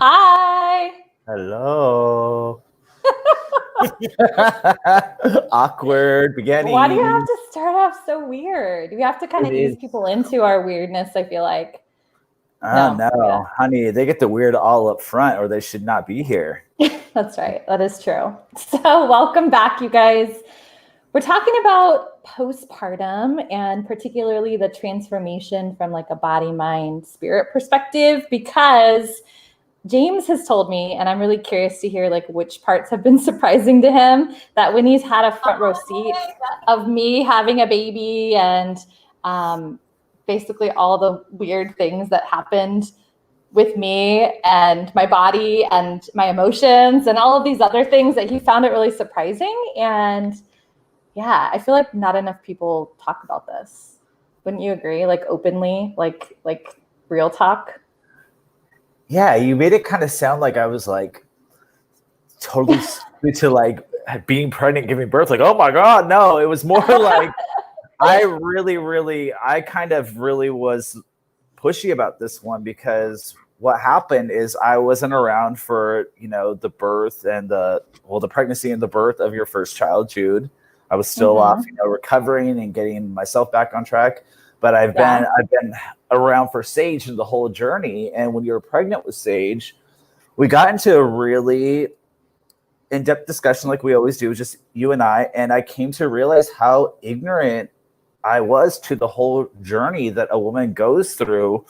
Hi. Hello. Awkward Why do you have beginning. to start off so weird? We have to kind of It ease is. people into our weirdness, I feel like. Oh No, no, honey, they get the weird all up front, or they should not be here. that's right. That is true. So, welcome back, you guys. We're talking about postpartum and particularly the transformation from like a body, mind, spirit perspective because James has told me, and I'm really curious to hear like which parts have been surprising to him, that when he's had a front row seat of me having a baby and basically all the weird things that happened with me and my body and my emotions and all of these other things, that he found it really surprising. And yeah, I feel like not enough people talk about this. Wouldn't you agree? Like openly, like real talk. Yeah, you made it kind of sound like I was like totally stupid to like being pregnant, giving birth. Like, oh my God, no. It was more like I kind of really was pushy about this one because what happened is I wasn't around for, the birth and the pregnancy and the birth of your first child, Jude. I was still off, recovering and getting myself back on track. But I've been around for Sage and the whole journey. And when you were pregnant with Sage, we got into a really in-depth discussion like we always do, just you and I came to realize how ignorant I was to the whole journey that a woman goes through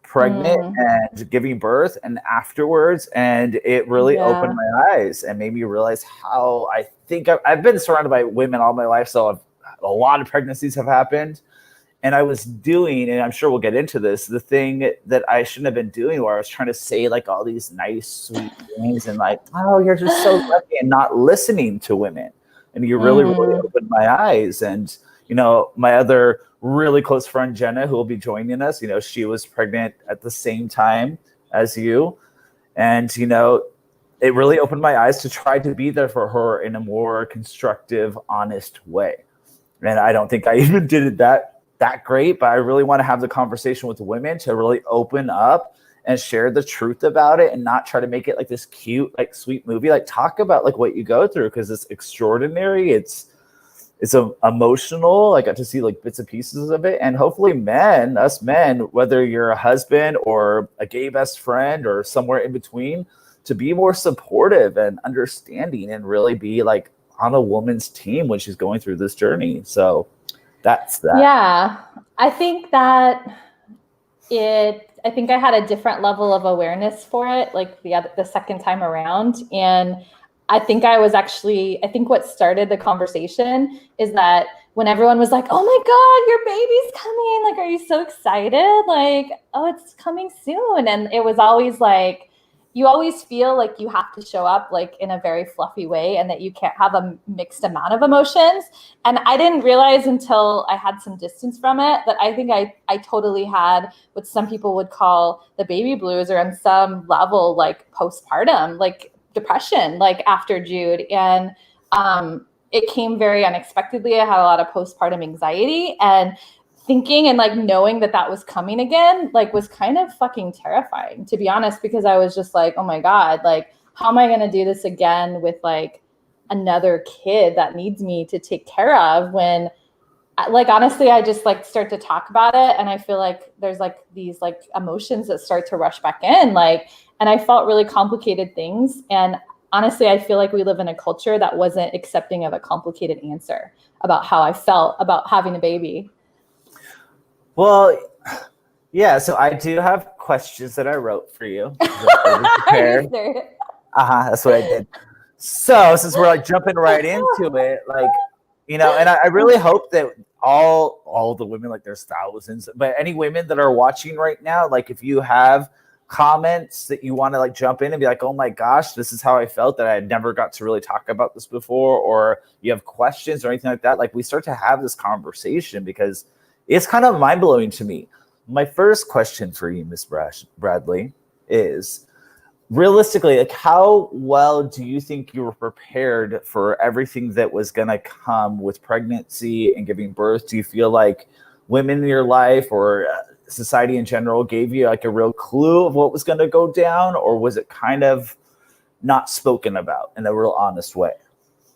pregnant and giving birth and afterwards. And it really opened my eyes and made me realize how I think I've been surrounded by women all my life. So a lot of pregnancies have happened. And I was doing, and I'm sure we'll get into this, the thing that I shouldn't have been doing, where I was trying to say like all these nice, sweet things and like, oh, you're just so lucky, and not listening to women. And you really, really opened my eyes. And, my other really close friend, Jenna, who will be joining us, she was pregnant at the same time as you. And, it really opened my eyes to try to be there for her in a more constructive, honest way. And I don't think I even did it that great, but I really want to have the conversation with women to really open up and share the truth about it and not try to make it like this cute, like sweet movie. Like talk about like what you go through, because it's extraordinary. It's emotional. I got to see like bits and pieces of it. And hopefully us men, whether you're a husband or a gay best friend or somewhere in between, to be more supportive and understanding and really be like on a woman's team when she's going through this journey. So that's that. Yeah, I think that I think I had a different level of awareness for it, like the second time around. And I think what started the conversation is that when everyone was like, oh my God, your baby's coming. Like, are you so excited? Like, oh, it's coming soon. And it was always like, you always feel like you have to show up like in a very fluffy way and that you can't have a mixed amount of emotions. And I didn't realize until I had some distance from it that I think I totally had what some people would call the baby blues, or on some level like postpartum, like depression, like after Jude. And it came very unexpectedly. I had a lot of postpartum anxiety, and thinking and like knowing that was coming again, like was kind of fucking terrifying, to be honest, because I was just like, oh my God, like, how am I going to do this again with like another kid that needs me to take care of, when like, honestly, I just like start to talk about it. And I feel like there's like these like emotions that start to rush back in, like, and I felt really complicated things. And honestly, I feel like we live in a culture that wasn't accepting of a complicated answer about how I felt about having a baby. Well, yeah, so I do have questions that I wrote for you. That's what I did. So since we're like jumping right into it, like, and I really hope that all the women, like there's thousands, but any women that are watching right now, like if you have comments that you want to like jump in and be like, oh my gosh, this is how I felt, that I had never got to really talk about this before, or you have questions or anything like that, like we start to have this conversation, because it's kind of mind-blowing to me. My first question for you, Miss Bradley, is realistically, like, how well do you think you were prepared for everything that was going to come with pregnancy and giving birth? Do you feel like women in your life or society in general gave you like a real clue of what was going to go down, or was it kind of not spoken about in a real honest way?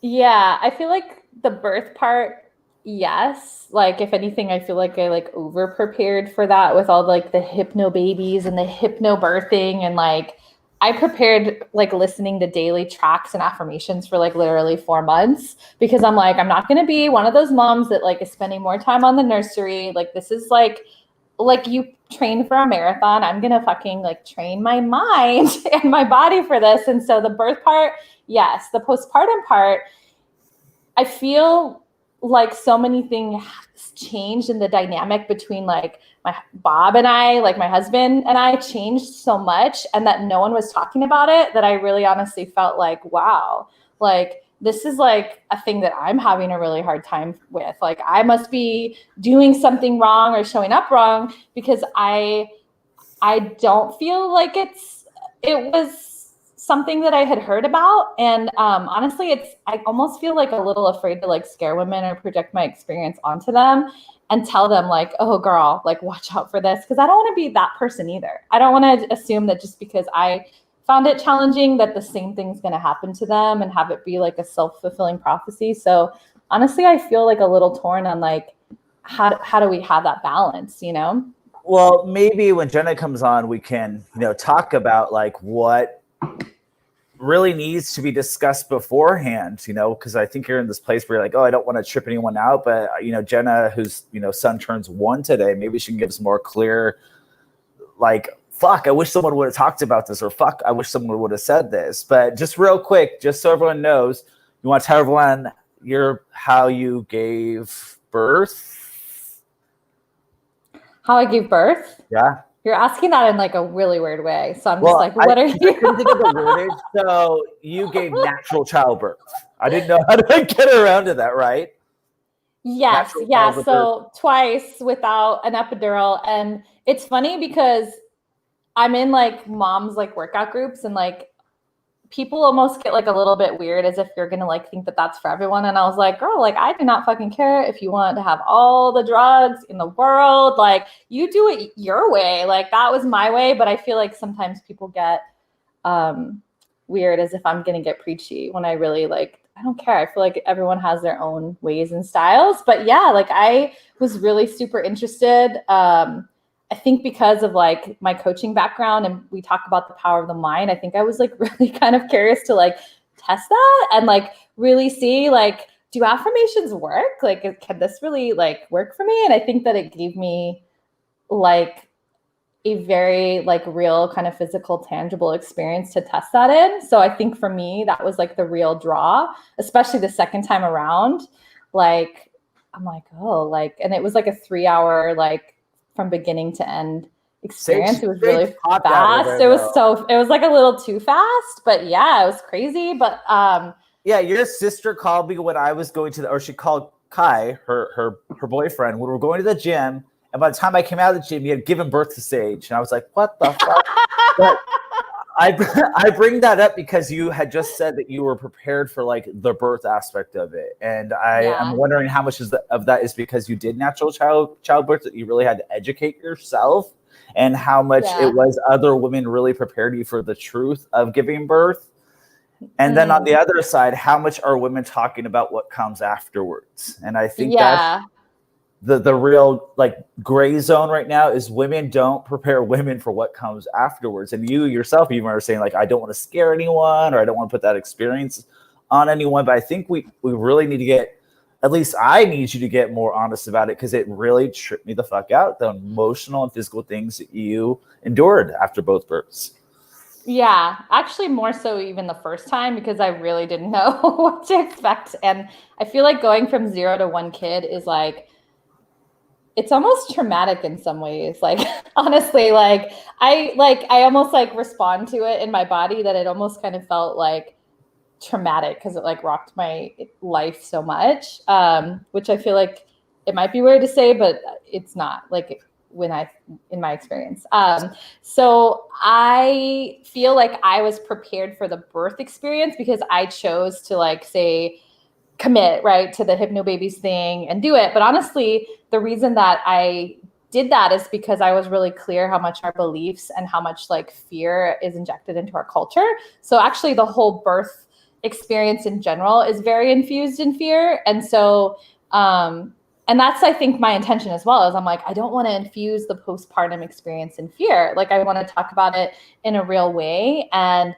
Yeah, I feel like the birth part, yes. Like if anything, I feel like I like over prepared for that with all like the hypno babies and the hypno birthing, and like I prepared like listening to daily tracks and affirmations for like literally 4 months, because I'm like, I'm not gonna be one of those moms that like is spending more time on the nursery. Like this is like you train for a marathon. I'm gonna fucking like train my mind and my body for this. And so the birth part, yes. The postpartum part, I feel like so many things changed in the dynamic between like my Bob and I, like my husband and I, changed so much, and that no one was talking about it, that I really honestly felt like, wow, like this is like a thing that I'm having a really hard time with. Like I must be doing something wrong or showing up wrong, because I don't feel like it was something that I had heard about. And honestly, I almost feel like a little afraid to like scare women or project my experience onto them and tell them like, oh girl, like watch out for this. Cause I don't want to be that person either. I don't want to assume that just because I found it challenging that the same thing's going to happen to them and have it be like a self-fulfilling prophecy. So honestly, I feel like a little torn on like, how do we have that balance, you know? Well, maybe when Jenna comes on, we can, talk about like what really needs to be discussed beforehand, because I think you're in this place where you're like, oh, I don't want to trip anyone out. But, Jenna, whose, son turns 1 today, maybe she can give us more clear, like, fuck, I wish someone would have talked about this, or fuck, I wish someone would have said this. But just real quick, just so everyone knows, you want to tell everyone how you gave birth? How I gave birth? Yeah. You're asking that in like a really weird way. So I'm just like, what are you? I couldn't think of the wordage. So you gave natural childbirth. I didn't know how to get around to that, right? Yes. Natural Yeah. childbirth. So twice without an epidural. And it's funny because I'm in like mom's like workout groups, and like people almost get like a little bit weird, as if you're going to like think that that's for everyone. And I was like, girl, like I do not fucking care if you want to have all the drugs in the world. Like you do it your way. Like that was my way. But I feel like sometimes people get weird, as if I'm going to get preachy, when I really like, I don't care. I feel like everyone has their own ways and styles. But yeah, like I was really super interested. I think because of like my coaching background, and we talk about the power of the mind, I think I was like really kind of curious to like test that and like really see like, do affirmations work? Like, can this really like work for me? And I think that it gave me like a very like real kind of physical, tangible experience to test that in. So I think for me, that was like the real draw, especially the second time around. Like, I'm like, oh, like, and it was like a 3-hour, like, from beginning to end experience. It was really fast. It was like a little too fast, but yeah, it was crazy. But yeah, your sister called me when I was going or she called Kai, her boyfriend, when we were going to the gym. And by the time I came out of the gym, he had given birth to Sage. And I was like, what the fuck? But I bring that up because you had just said that you were prepared for like the birth aspect of it. And I'm wondering how much of that is because you did natural childbirth, that you really had to educate yourself, and how much it was other women really prepared you for the truth of giving birth. And then on the other side, how much are women talking about what comes afterwards? And I think that's the real like gray zone right now, is women don't prepare women for what comes afterwards. And you yourself even are saying like, I don't want to scare anyone, or I don't want to put that experience on anyone. But I think we really need to get, at least I need you to get more honest about it, because it really tripped me the fuck out, the emotional and physical things that you endured after both births. Yeah, actually more so even the first time, because I really didn't know what to expect. And I feel like going from 0 to 1 kid is like, it's almost traumatic in some ways. Like, honestly, like I almost like respond to it in my body, that it almost kind of felt like traumatic, because it like rocked my life so much. Which I feel like it might be weird to say, but it's not, like in my experience. So I feel like I was prepared for the birth experience, because I chose to like say, commit right to the hypno babies thing and do it. But honestly, the reason that I did that is because I was really clear how much our beliefs and how much like fear is injected into our culture. So actually the whole birth experience in general is very infused in fear. And so, and that's, I think, my intention as well, is I'm like, I don't want to infuse the postpartum experience in fear. Like, I want to talk about it in a real way and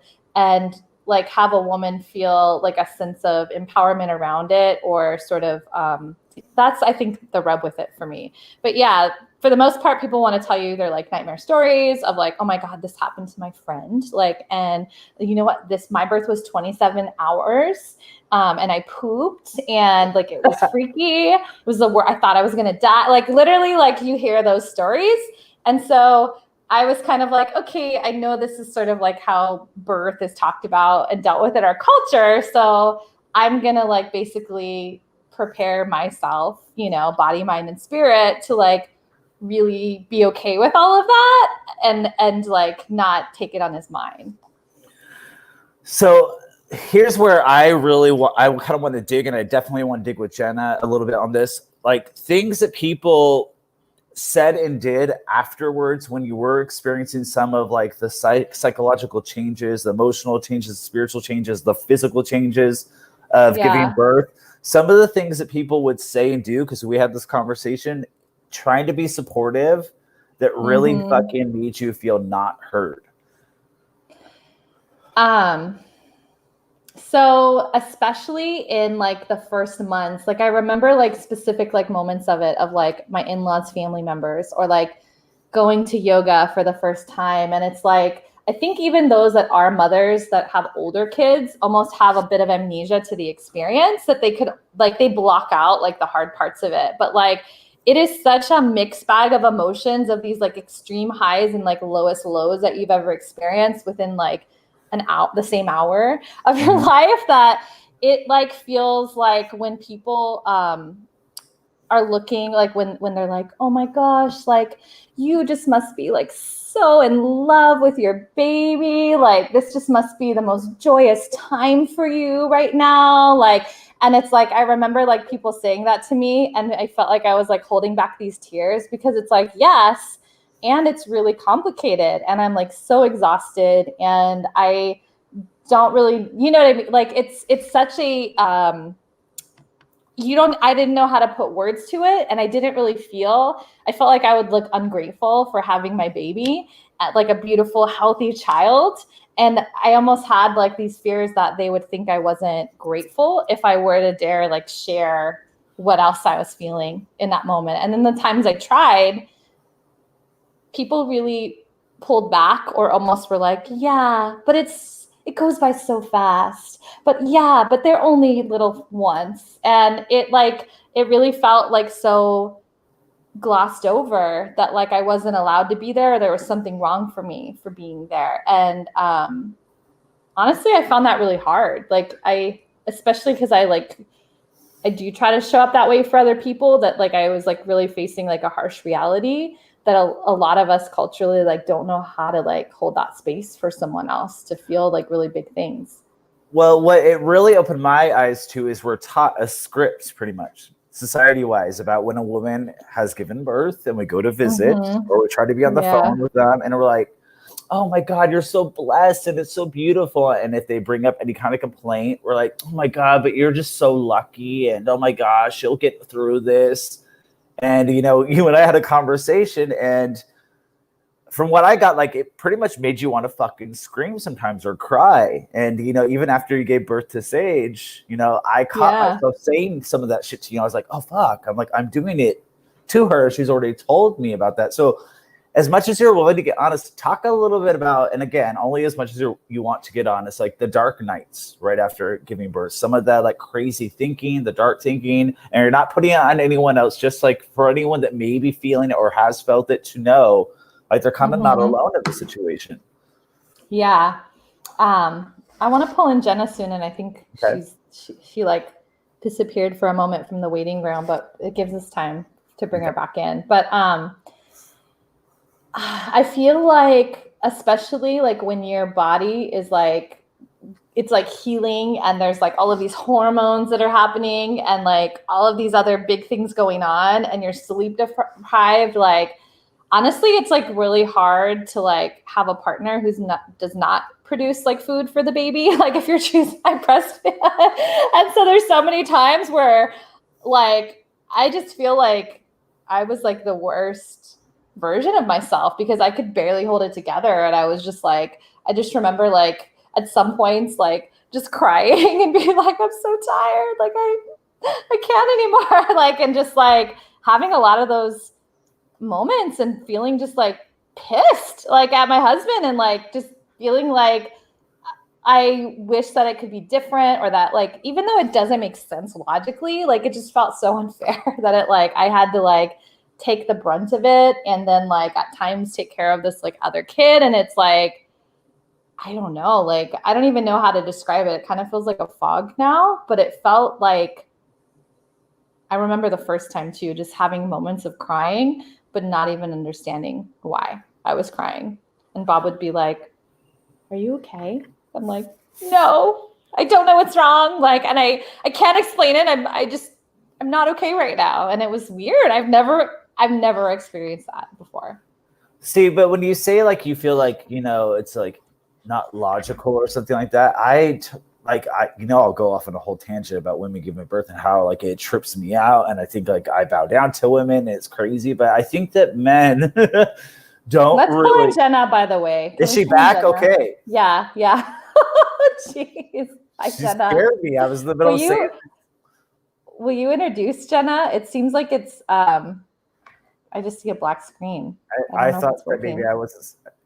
like have a woman feel like a sense of empowerment around it, or sort of, that's, I think, the rub with it for me. But yeah, for the most part, people want to tell you their like nightmare stories of like, oh my God, this happened to my friend. Like, and you know what, my birth was 27 hours. And I pooped, and like, it was freaky. It was I thought I was going to die. Like, literally, like, you hear those stories. And so I was kind of like, okay, I know this is sort of like how birth is talked about and dealt with in our culture. So I'm going to like basically prepare myself, you know, body, mind, and spirit to like really be okay with all of that, and like not take it on as mine. So here's where I kind of want to dig, and I definitely want to dig with Jenna a little bit on this, like things that people said and did afterwards when you were experiencing some of like the psychological changes, the emotional changes, the spiritual changes, the physical changes of giving birth. Some of the things that people would say and do, because we had this conversation, trying to be supportive, that really fucking made you feel not heard. So especially in like the first months, like I remember like specific like moments of it, of like my in-laws, family members, or like going to yoga for the first time. And it's like, I think even those that are mothers that have older kids almost have a bit of amnesia to the experience, that they could like, they block out like the hard parts of it. But like, it is such a mixed bag of emotions, of these like extreme highs and like lowest lows that you've ever experienced within like the same hour of your life, that it like feels like when people are looking, like when they're like, oh my gosh, like you just must be like so in love with your baby, like this just must be the most joyous time for you right now, like. And it's like, I remember like people saying that to me, and I felt like I was like holding back these tears, because it's like, yes, and it's really complicated, and I'm like so exhausted, and I don't really, you know what I mean? Like it's such a, I didn't know how to put words to it, and I felt like I would look ungrateful for having my baby, like a beautiful, healthy child. And I almost had like these fears that they would think I wasn't grateful if I were to dare like share what else I was feeling in that moment. And then the times I tried, people really pulled back, or almost were like, yeah, but it goes by so fast. But yeah, but they're only little ones. And it really felt like so glossed over, that like I wasn't allowed to be there, or there was something wrong for me for being there. And honestly, I found that really hard. Like especially because I do try to show up that way for other people, that like I was like really facing like a harsh reality that a lot of us culturally like don't know how to like hold that space for someone else to feel like really big things. Well, what it really opened my eyes to is we're taught a script, pretty much society-wise, about when a woman has given birth and we go to visit, or we try to be on the phone with them, and we're like, oh my God, you're so blessed and it's so beautiful. And if they bring up any kind of complaint, we're like, oh my God, but you're just so lucky, and oh my gosh, you'll get through this. And you know, you and I had a conversation, and from what I got, like, it pretty much made you want to fucking scream sometimes or cry. And, you know, even after you gave birth to Sage, you know, I caught myself saying some of that shit to you. I was like, oh, fuck. I'm like, I'm doing it to her. She's already told me about that. So as much as you're willing to get honest, talk a little bit about, and again, only as much as you want to get honest, like the dark nights right after giving birth, some of that like crazy thinking, the dark thinking, and you're not putting it on anyone else, just like for anyone that may be feeling it or has felt it, to know like they're kind of not alone in the situation. Yeah. I want to pull in Jenna soon, and I think she like disappeared for a moment from the waiting room, but it gives us time to bring her back in. But I feel like, especially like when your body is like, it's like healing, and there's like all of these hormones that are happening, and like all of these other big things going on, and you're sleep deprived, like honestly, it's like really hard to like have a partner does not produce like food for the baby. Like if you're choosing, I breastfeed. And so there's so many times where like, I just feel like I was like the worst version of myself because I could barely hold it together. And I was just like, I just remember like at some points, like just crying and being like, I'm so tired. Like I can't anymore. Like, and just like having a lot of those moments and feeling just like pissed like at my husband and like just feeling like I wish that it could be different or that like even though it doesn't make sense logically, like it just felt so unfair that it like I had to like take the brunt of it and then like at times take care of this like other kid. And it's like, I don't know, like I don't even know how to describe it. It kind of feels like a fog now, but it felt like I remember the first time too, just having moments of crying, but not even understanding why I was crying. And Bob would be like, are you okay? I'm like, no, I don't know what's wrong. Like, and I can't explain it. I'm not okay right now. And it was weird. I've never experienced that before. See, but when you say like you feel like, it's like not logical or something like that, I'll go off on a whole tangent about women giving birth and how like it trips me out. And I think like I bow down to women. It's crazy. But I think that men don't Let's really. pull in Jenna, by the way. Is she back? Okay. Yeah. Jeez. Hi, She Jenna. scared me. I was in the middle of saying. Will you introduce Jenna? It seems like it's I just see a black screen. I thought that maybe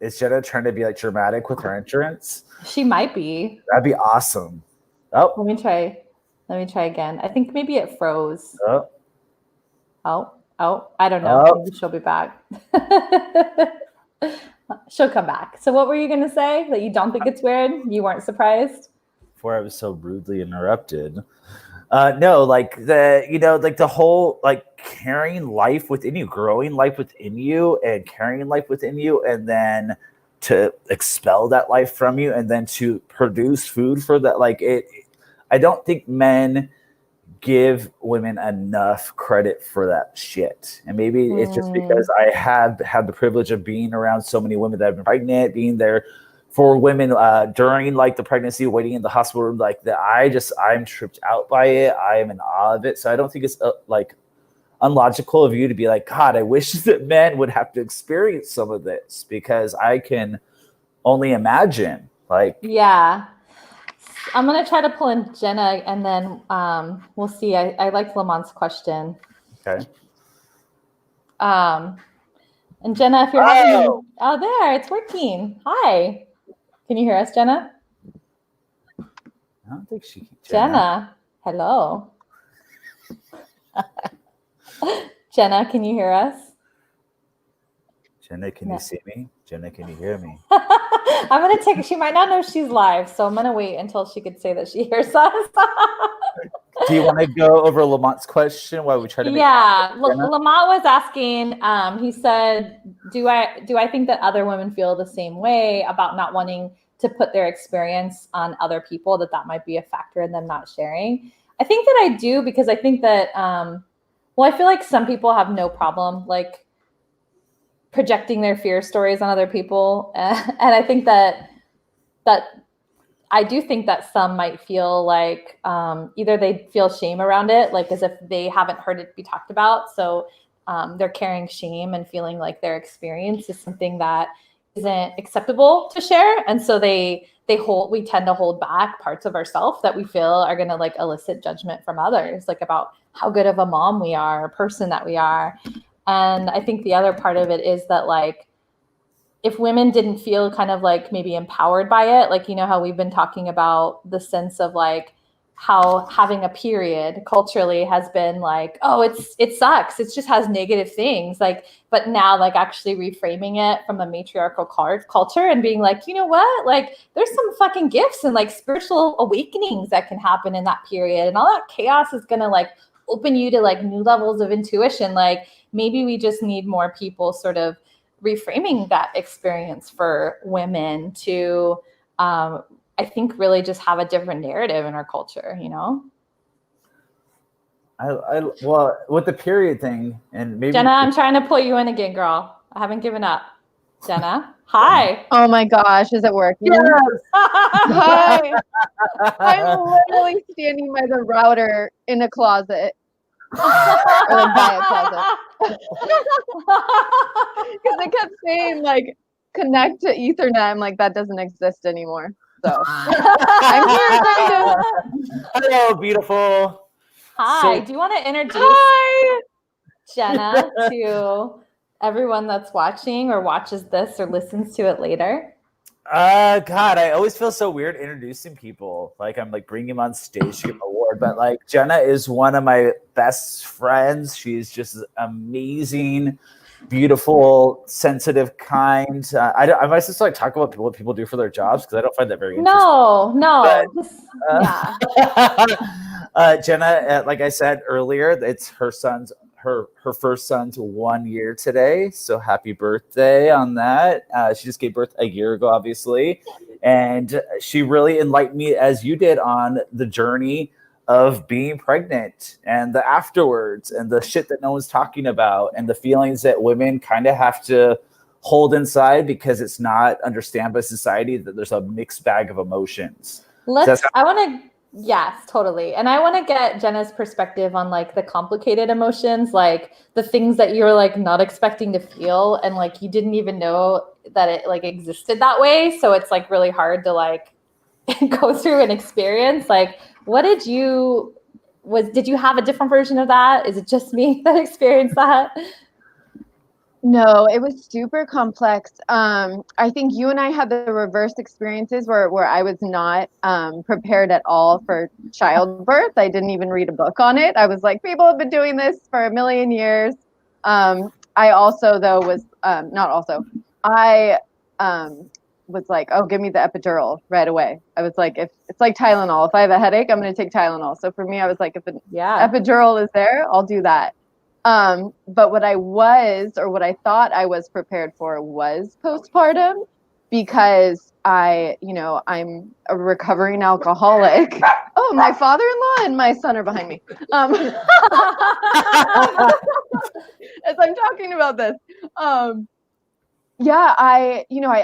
is Jenna trying to be like dramatic with her entrance? She might be. That'd be awesome. Oh. Let me try again. I think maybe it froze. Oh, I don't know. Oh. Maybe she'll be back. She'll come back. So what were you going to say? That you don't think it's weird? You weren't surprised? Before I was so rudely interrupted. No, like the whole like carrying life within you, growing life within you and carrying life within you, and then to expel that life from you and then to produce food for that. Like I don't think men give women enough credit for that shit. And maybe it's just because I have had the privilege of being around so many women that have been pregnant, being there for women during like the pregnancy, waiting in the hospital room, like that. I'm tripped out by it. I am in awe of it. So I don't think it's like unlogical of you to be like, God, I wish that men would have to experience some of this, because I can only imagine. Like, yeah, I'm going to try to pull in Jenna and then we'll see. I like Lamont's question. Okay. And Jenna, if you're having, there, it's working. Hi. Can you hear us, Jenna? I don't think she can. Jenna, hello. Jenna, can you hear us? Jenna, can you see me? Jenna, can you hear me? I'm going to she might not know she's live, so I'm going to wait until she could say that she hears us. Do you want to go over Lamont's question while we try to make Lamont was asking, he said, do I think that other women feel the same way about not wanting to put their experience on other people, that might be a factor in them not sharing? I think that I do, because I think that, I feel like some people have no problem like projecting their fear stories on other people. And I think that I do think that some might feel like either they feel shame around it, like as if they haven't heard it be talked about. So they're carrying shame and feeling like their experience is something that isn't acceptable to share. And so we tend to hold back parts of ourselves that we feel are going to like elicit judgment from others, like about how good of a mom we are, or person that we are. And I think the other part of it is that like, if women didn't feel kind of like maybe empowered by it, like, how we've been talking about the sense of like how having a period culturally has been like, oh, it sucks. It just has negative things. Like, but now like actually reframing it from a matriarchal culture and being like, you know what? Like there's some fucking gifts and like spiritual awakenings that can happen in that period. And all that chaos is going to like open you to like new levels of intuition. Like maybe we just need more people sort of reframing that experience for women to, I think, really just have a different narrative in our culture, Well, with the period thing, and maybe Jenna, I'm trying to pull you in again, girl. I haven't given up. Jenna, hi. Oh my gosh, is it working? Yes. Hi. I'm literally standing by the router in a closet. Or like by a closet. Because it kept saying like connect to Ethernet. I'm like, that doesn't exist anymore. So I'm here, kind of. Hello, beautiful. Hi. So- Do you want to introduce Hi. Jenna to everyone that's watching or watches this or listens to it later? God, I always feel so weird introducing people. Like I'm like bringing them on stage to give an award, but like Jenna is one of my best friends. She's just amazing, beautiful, sensitive, kind. I might just like talk about what people do for their jobs because I don't find that very interesting. No. Yeah. Jenna, like I said earlier, it's her first son's 1 year today. So happy birthday on that. She just gave birth a year ago, obviously. And she really enlightened me, as you did, on the journey of being pregnant and the afterwards and the shit that no one's talking about and the feelings that women kind of have to hold inside because it's not understood by society that there's a mixed bag of emotions. Yes, totally. And I want to get Jenna's perspective on like the complicated emotions, like the things that you're like not expecting to feel and like you didn't even know that it like existed that way. So it's like really hard to like go through an experience. Like did you have a different version of that? Is it just me that experienced that? No, it was super complex. I think you and I had the reverse experiences where I was not prepared at all for childbirth. I didn't even read a book on it. I was like, people have been doing this for a million years. I also, though, was not also. I was like, oh, give me the epidural right away. I was like, if it's like Tylenol. If I have a headache, I'm going to take Tylenol. So for me, I was like, if an epidural is there, I'll do that. But what I thought I was prepared for was postpartum because I'm a recovering alcoholic. Oh, my father-in-law and my son are behind me. As I'm talking about this. I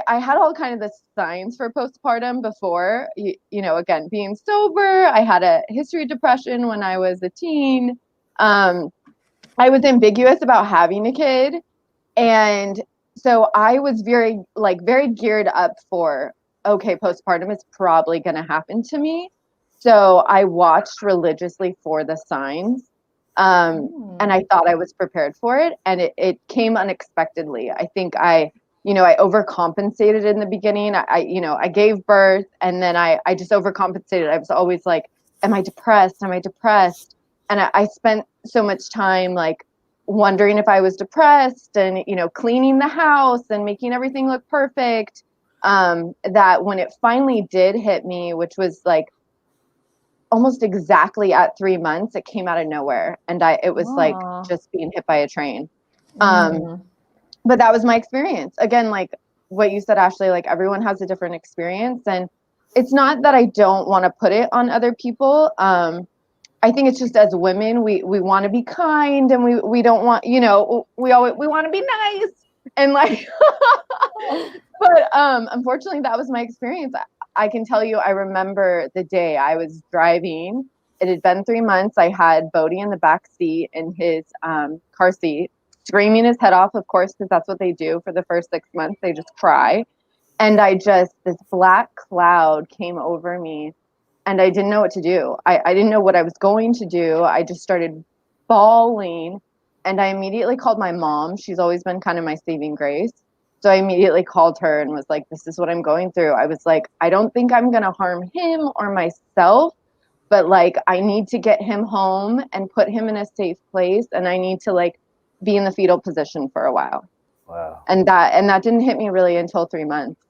had all kind of the signs for postpartum before, again, being sober. I had a history of depression when I was a teen. I was ambiguous about having a kid. And so I was very geared up for, okay, postpartum is probably going to happen to me. So I watched religiously for the signs. And I thought I was prepared for it. And it came unexpectedly. I think I overcompensated in the beginning. I gave birth and then I just overcompensated. I was always like, am I depressed? Am I depressed? And I spent so much time like wondering if I was depressed and, cleaning the house and making everything look perfect. That when it finally did hit me, which was like almost exactly at 3 months, it came out of nowhere. And it was like just being hit by a train. But that was my experience. Again, like what you said, Ashley, like everyone has a different experience. And it's not that I don't want to put it on other people. I think it's just as women, we want to be kind and we don't want, we want to be nice and like, but unfortunately that was my experience. I can tell you, I remember the day I was driving. It had been 3 months. I had Bodie in the back seat in his car seat, screaming his head off, of course, because that's what they do for the first 6 months. They just cry. And this black cloud came over me. And I didn't know what to do. I didn't know what I was going to do. I just started bawling. And I immediately called my mom. She's always been kind of my saving grace. So I immediately called her and was like, this is what I'm going through. I was like, I don't think I'm going to harm him or myself, but like, I need to get him home and put him in a safe place. And I need to like be in the fetal position for a while. Wow. And that didn't hit me really until 3 months.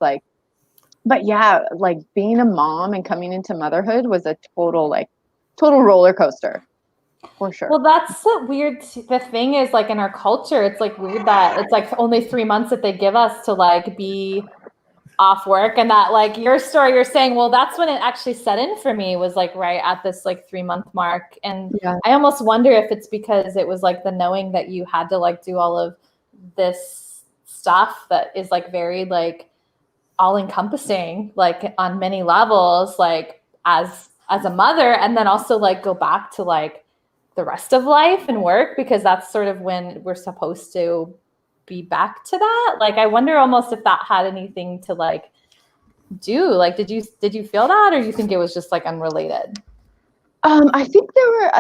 But yeah, like being a mom and coming into motherhood was a total roller coaster, for sure. Well, that's so weird. The thing is, like in our culture, it's like weird that it's like only 3 months that they give us to like be off work, and that like your story, you're saying, well, that's when it actually set in for me, was like right at this like 3 month mark. And yeah. I almost wonder if it's because it was like the knowing that you had to like do all of this stuff that is like very like all encompassing, like on many levels, like as a mother, and then also like go back to like the rest of life and work, because that's sort of when we're supposed to be back to that. Like, I wonder almost if that had anything to like do, like, did you feel that, or you think it was just like unrelated? I think there were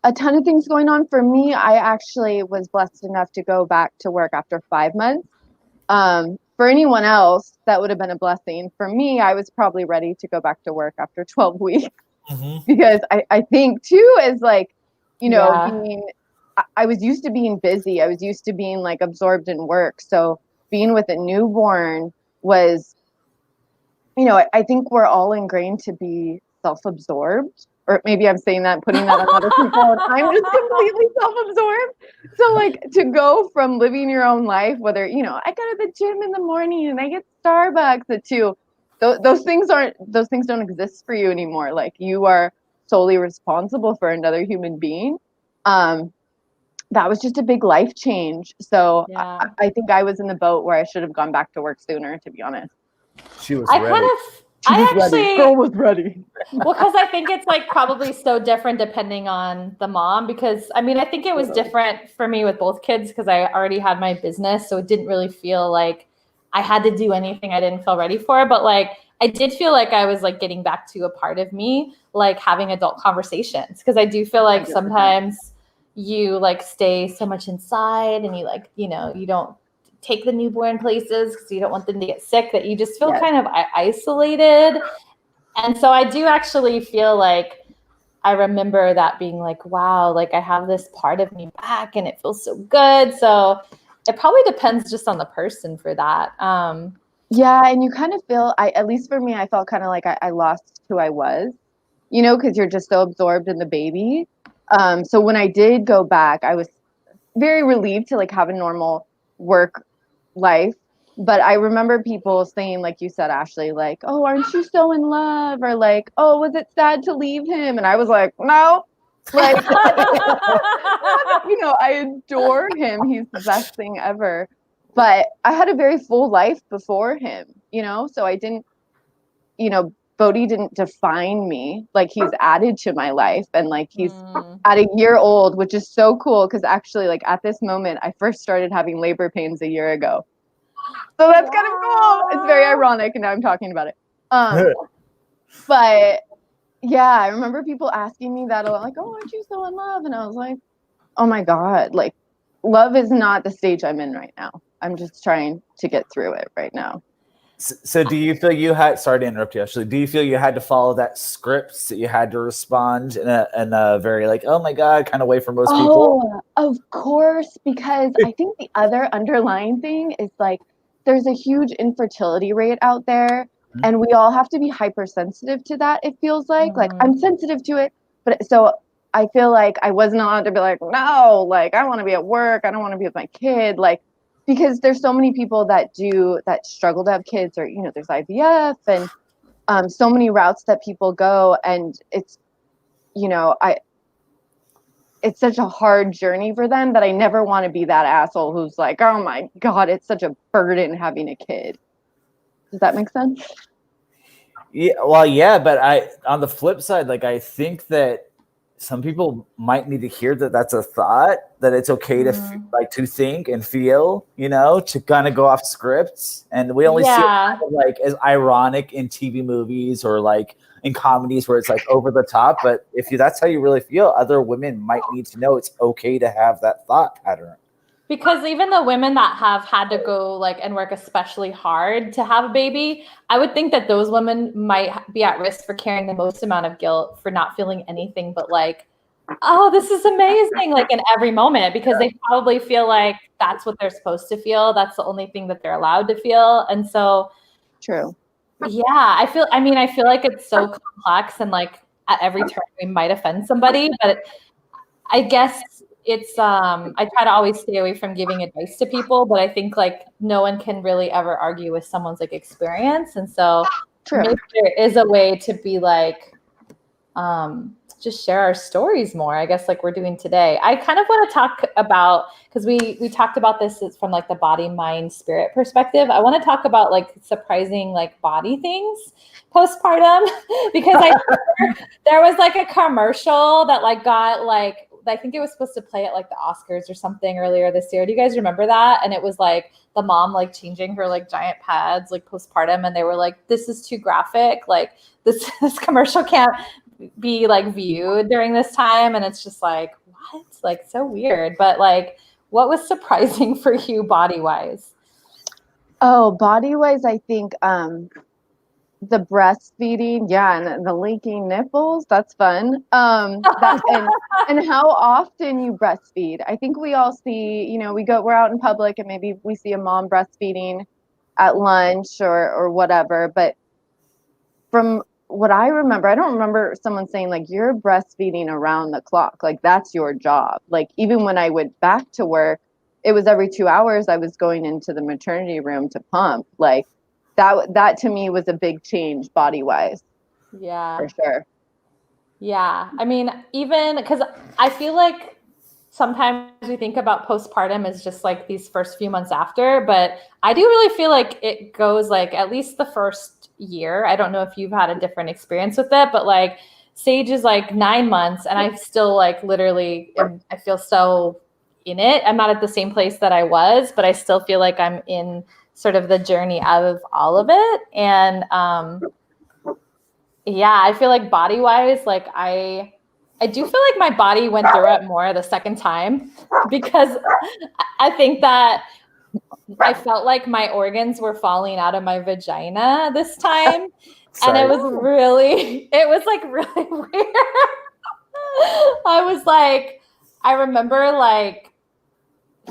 a ton of things going on. For me, I actually was blessed enough to go back to work after 5 months. For anyone else, that would have been a blessing. For me, I was probably ready to go back to work after 12 weeks. Because I think too is like, you know, I was used to being busy. I was used to being like absorbed in work. So being with a newborn was, you know, I think we're all ingrained to be self-absorbed, or maybe I'm saying that, putting that on other people, and I'm just completely self-absorbed. So like to go from living your own life, whether, you know, I go to the gym in the morning and I get Starbucks at 2, those things don't exist for you anymore. Like, you are solely responsible for another human being. That was just a big life change. So I think I was in the boat where I should have gone back to work sooner, to be honest. She was ready. Girl was ready. Well, because I think it's like probably so different depending on the mom, because I mean, I think it was different for me with both kids because I already had my business. So it didn't really feel like I had to do anything I didn't feel ready for. But like, I did feel like I was like getting back to a part of me, like having adult conversations. Because I do feel like sometimes you like stay so much inside and you like, you know, you don't take the newborn places because you don't want them to get sick, that you just feel kind of isolated. And so I do actually feel like I remember that being like, wow, like I have this part of me back and it feels so good. So it probably depends just on the person for that. Yeah, and you kind of feel, at least for me, I felt kind of like I lost who I was, you know, because you're just so absorbed in the baby. So when I did go back, I was very relieved to like have a normal work life. But I remember people saying, like you said, Ashley, like, oh, aren't you so in love? Or like, oh, was it sad to leave him? And I was like, no, like, you know, I adore him. He's the best thing ever. But I had a very full life before him, you know, so I didn't, you know, Bodhi didn't define me. Like, he's added to my life, and like he's at a year old, which is so cool because actually, like, at this moment, I first started having labor pains a year ago. So that's kind of cool. It's very ironic, and now I'm talking about it. But yeah, I remember people asking me that a lot, like, oh, aren't you so in love? And I was like, oh my God, like, love is not the stage I'm in right now. I'm just trying to get through it right now. So do you feel you had, sorry to interrupt you, actually, do you feel you had to follow that script, that you had to respond in a very like, oh my God, kind of way for most people? Of course, because I think the other underlying thing is like, there's a huge infertility rate out there, and we all have to be hypersensitive to that. It feels like I'm sensitive to it, but so I feel like I wasn't allowed to be like, no, like I want to be at work. I don't want to be with my kid. Like, because there's so many people that struggle to have kids, or, you know, there's IVF and so many routes that people go. And it's, you know, it's such a hard journey for them that I never want to be that asshole who's like, oh my God, it's such a burden having a kid. Does that make sense? Yeah, well, yeah, but on the flip side, like, I think that some people might need to hear that that's a thought, that it's okay to like to think and feel, you know, to kind of go off scripts. And we only see it kind of like as ironic in TV movies or like in comedies where it's like over the top. But if that's how you really feel, other women might need to know it's okay to have that thought pattern. Because even the women that have had to go like and work especially hard to have a baby, I would think that those women might be at risk for carrying the most amount of guilt for not feeling anything but like, oh, this is amazing, like in every moment, because they probably feel like that's what they're supposed to feel. That's the only thing that they're allowed to feel. And so, true. Yeah, I feel like it's so complex, and like at every turn we might offend somebody, but I guess it's I try to always stay away from giving advice to people, but I think like no one can really ever argue with someone's like experience. And so maybe there is a way to be like just share our stories more, I guess, like we're doing today. I kind of want to talk about, because we talked about this from like the body, mind, spirit perspective. I want to talk about like surprising like body things postpartum because there was like a commercial that like got like, I think it was supposed to play at like the Oscars or something earlier this year. Do you guys remember that? And it was like the mom like changing her like giant pads like postpartum, and they were like, this is too graphic, like this commercial can't be like viewed during this time. And it's just like, what? Like so weird. But like, what was surprising for you body wise? Oh, body wise, I think the breastfeeding, yeah, and the leaking nipples, that's fun. And how often you breastfeed. I think we all see, we're out in public and maybe we see a mom breastfeeding at lunch or whatever, but from what I remember, I don't remember someone saying like you're breastfeeding around the clock, like that's your job. Like even when I went back to work, it was every 2 hours I was going into the maternity room to pump. Like that to me was a big change body wise. Yeah. For sure. Yeah. I mean, even because I feel like sometimes we think about postpartum as just like these first few months after, but I do really feel like it goes like at least the first year. I don't know if you've had a different experience with it, but like Sage is like 9 months and I still like literally, I feel so in it. I'm not at the same place that I was, but I still feel like I'm in sort of the journey out of all of it. And, yeah, I feel like body wise, like I do feel like my body went through it more the second time because I think that I felt like my organs were falling out of my vagina this time. And it was like really weird. I was like, I remember like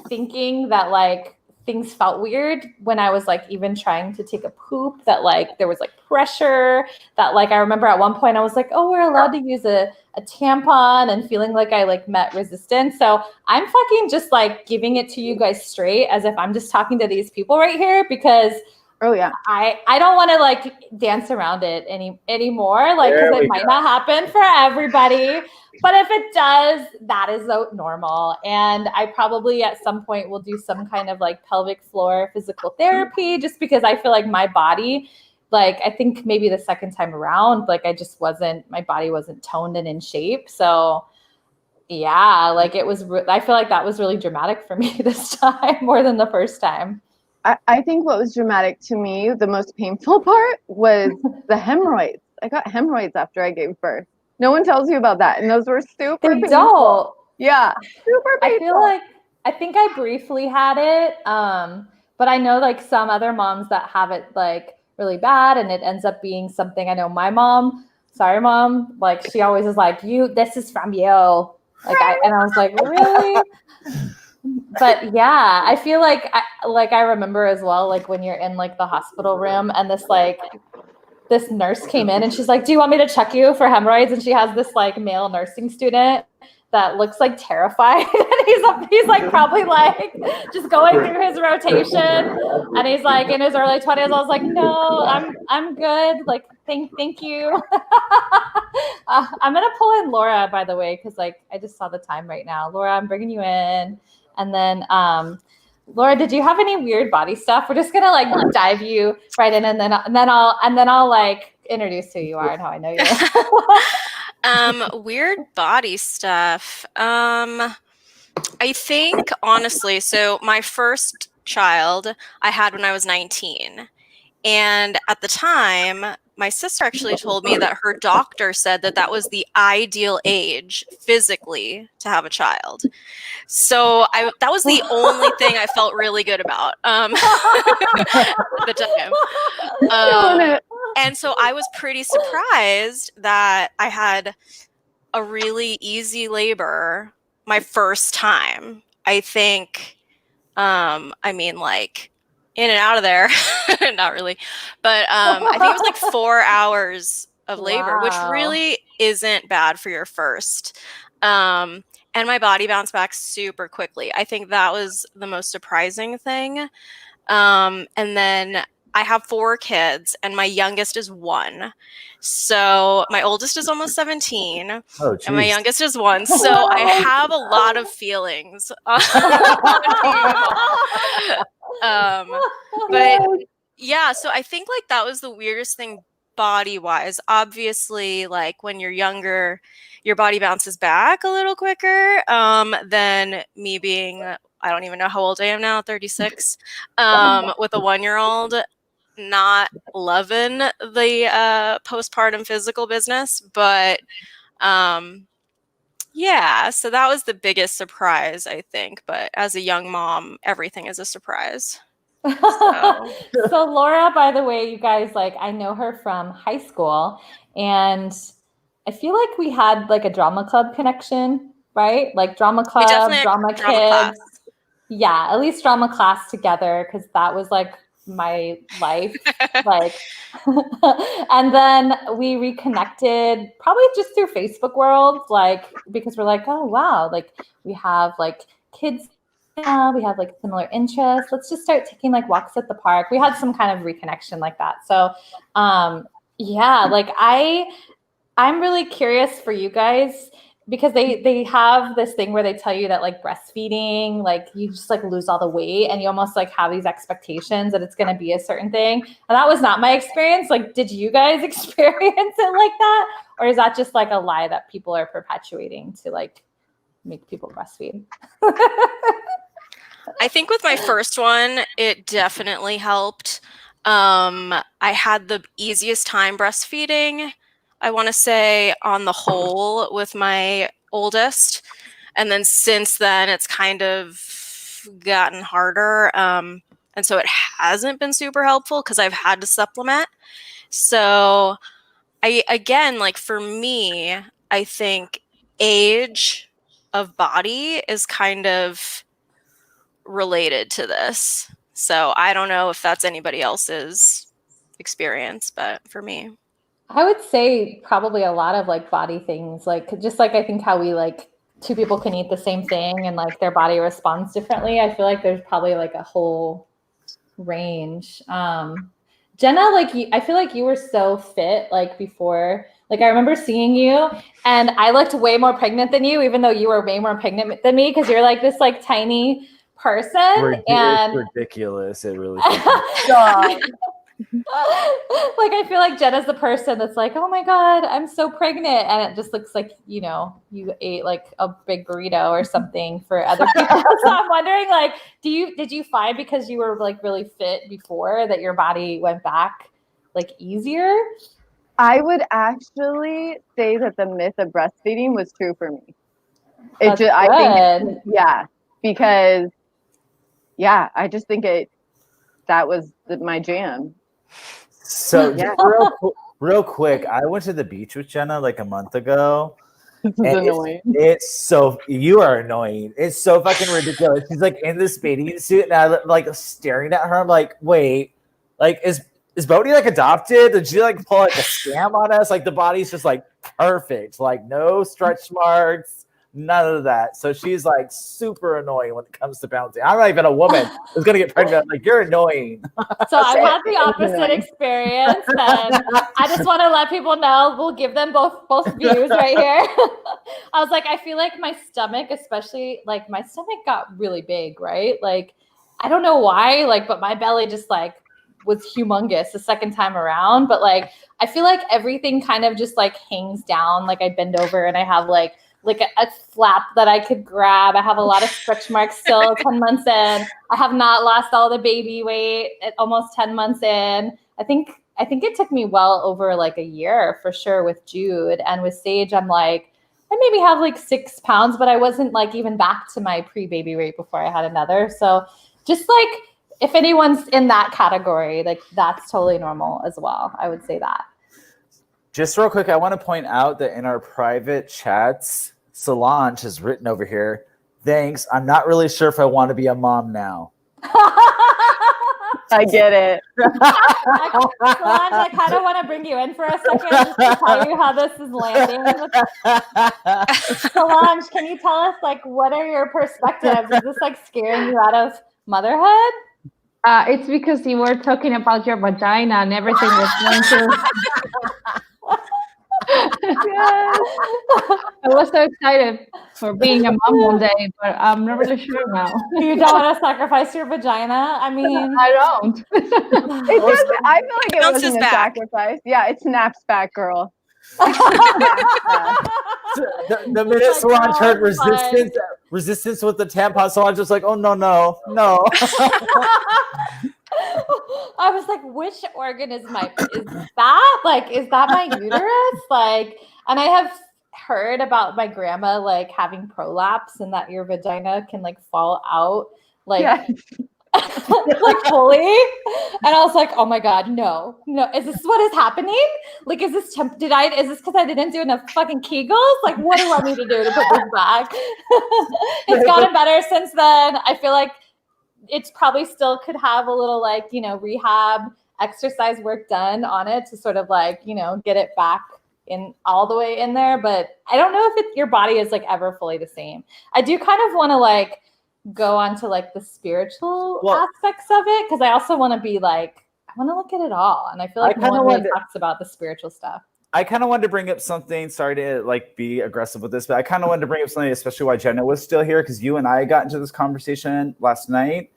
thinking that like things felt weird when I was like even trying to take a poop, that like there was like pressure, that like I remember at one point I was like, oh, we're allowed to use a tampon, and feeling like I like met resistance. So I'm fucking just like giving it to you guys straight as if I'm just talking to these people right here, because oh yeah, I don't want to like dance around it anymore, like because it might not happen for everybody. But if it does, that is normal. And I probably at some point will do some kind of like pelvic floor physical therapy, just because I feel like my body, like I think maybe the second time around, like my body wasn't toned and in shape. So yeah, like it was, I feel like that was really dramatic for me this time more than the first time. I think what was dramatic to me, the most painful part, was the hemorrhoids. I got hemorrhoids after I gave birth. No one tells you about that, and those were super painful. Don't. Yeah, super painful. I feel like I think I briefly had it, but I know like some other moms that have it like really bad, and it ends up being something. I know my mom. Sorry, mom. Like she always is like, this is from you. Like and I was like, really? But yeah, I feel like I remember as well, like when you're in like the hospital room and this nurse came in and she's like, do you want me to check you for hemorrhoids? And she has this like male nursing student that looks like terrified. And he's like probably like just going through his rotation. And he's like in his early 20s. I was like, no, I'm good. Like, thank you. I'm going to pull in Laura, by the way, because like I just saw the time right now. Laura, I'm bringing you in. And then Laura, did you have any weird body stuff? We're just gonna like dive you right in, and then I'll like introduce who you are and how I know you. Weird body stuff. I think honestly, so my first child I had when I was 19, and at the time, my sister actually told me that her doctor said that was the ideal age physically to have a child. So that was the only thing I felt really good about at the time. And so I was pretty surprised that I had a really easy labor my first time. I think, I mean, like in and out of there, not really, but I think it was like 4 hours of labor, which really isn't bad for your first. And my body bounced back super quickly. I think that was the most surprising thing. And then I have 4 kids and my youngest is 1. So my oldest is almost 17 Oh, and my geez. youngest is 1. So I have a lot of feelings. But yeah, so I think like that was the weirdest thing body wise. Obviously, like when you're younger, your body bounces back a little quicker than me being, I don't even know how old I am now, 36, with a 1-year-old, not loving the postpartum physical business. But yeah, so that was the biggest surprise, I think. But as a young mom, everything is a surprise. So Laura, by the way, you guys, like, I know her from high school, and I feel like we had like a drama club connection, right? Like drama We club, definitely had drama drama kids. class. Yeah, at least drama class together, because that was like my life. Like, and then we reconnected probably just through Facebook world, like, because we're like, oh wow, like we have like kids, we have like similar interests. Let's just start taking like walks at the park. We had some kind of reconnection like that. So yeah, like I'm really curious for you guys, because they have this thing where they tell you that like breastfeeding, like you just like lose all the weight and you almost like have these expectations that it's going to be a certain thing. And that was not my experience. Like, did you guys experience it like that? Or is that just like a lie that people are perpetuating to like make people breastfeed? I think with my first one, it definitely helped. I had the easiest time breastfeeding, I want to say, on the whole, with my oldest. And then since then, it's kind of gotten harder. And so it hasn't been super helpful because I've had to supplement. So again, like for me, I think age of body is kind of related to this. So I don't know if that's anybody else's experience, but for me, I would say probably a lot of like body things, like just like I think how we like two people can eat the same thing and like their body responds differently. I feel like there's probably like a whole range. Jenna, like I feel like you were so fit like before. Like I remember seeing you and I looked way more pregnant than you, even though you were way more pregnant than me, because you're like this like tiny person. And it's ridiculous. It really like I feel like Jenna's the person that's like, oh my god, I'm so pregnant, and it just looks like, you know, you ate like a big burrito or something for other people. So I'm wondering, like, did you find because you were like really fit before that your body went back like easier? I would actually say that the myth of breastfeeding was true for me. That's I think, yeah, because I just think that was my jam. So real quick, I went to the beach with Jenna like a month ago. This is annoying. It's so, you are annoying. It's so fucking ridiculous. She's like in this bathing suit and I like staring at her. I'm like, wait, like is Bodhi like adopted? Did she like pull like a scam on us? Like the body's just like perfect, like no stretch marks, none of that. So she's like super annoying when it comes to bouncing. I'm not even a woman who's gonna get pregnant. I'm like, you're annoying. So I've had the opposite experience, and I just want to let people know we'll give them both views right here. I was like, I feel like my stomach, especially like my stomach got really big, right? Like I don't know why, like, but my belly just like was humongous the second time around. But like I feel like everything kind of just like hangs down. Like I bend over and I have like a flap that I could grab. I have a lot of stretch marks still 10 months in. I have not lost all the baby weight at almost 10 months in. I think it took me well over like a year for sure with Jude. And with Sage, I'm like, I maybe have like 6 pounds, but I wasn't like even back to my pre-baby weight before I had another. So just like, if anyone's in that category, like that's totally normal as well. I would say that. Just real quick, I want to point out that in our private chats, Solange has written over here, thanks, I'm not really sure if I want to be a mom now. I get it. Solange, I kind of want to bring you in for a second just to tell you how this is landing. Solange, can you tell us, like, what are your perspectives? Is this like scaring you out of motherhood? It's because you were talking about your vagina and everything was going to. I was so excited for being a mom one day, but I'm not really sure now. You don't want to sacrifice your vagina? I mean, I don't. It does. I feel like it Bounces wasn't a back. sacrifice. Yeah, it snaps back, girl. The minute Like, Solange heard oh, fine. resistance with the tampon, Solange was like, oh, no. I was like, which organ is that? Like, is that my uterus? Like, and I have heard about my grandma like having prolapse and that your vagina can like fall out like Yes. like fully. And I was like, oh my God, no, is this what is happening? Like, is this is this because I didn't do enough fucking Kegels? Like, what do I need to do to put this back? It's gotten better since then. I feel like it's probably still could have a little like, rehab exercise work done on it to sort of like, get it back in all the way in there. But I don't know if your body is like ever fully the same. I do kind of want to like go on to like the spiritual aspects of it, because I also want to be like, I want to look at it all. And I feel like no one really talks about the spiritual stuff. I kind of wanted to bring up something. Sorry to like be aggressive with this, but I kind of wanted to bring up something, especially why Jenna was still here, because you and I got into this conversation last night.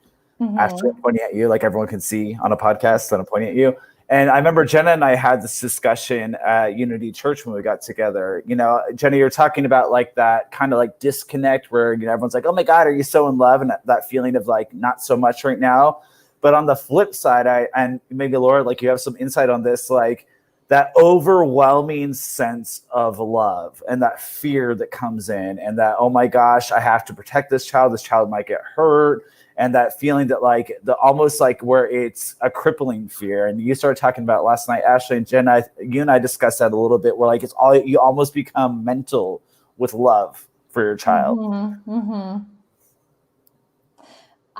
Actually, I'm pointing at you, like everyone can see on a podcast, and I'm pointing at you. And I remember Jenna and I had this discussion at Unity Church when we got together. Jenna, you're talking about like that kind of like disconnect where everyone's like, "Oh my God, are you so in love?" And that feeling of like not so much right now. But on the flip side, and maybe Laura, like you have some insight on this, like that overwhelming sense of love and that fear that comes in, and that, oh my gosh, I have to protect this child. This child might get hurt. And that feeling that like almost like where it's a crippling fear. And you started talking about last night, Ashley and Jen, you and I discussed that a little bit, where like you almost become mental with love for your child.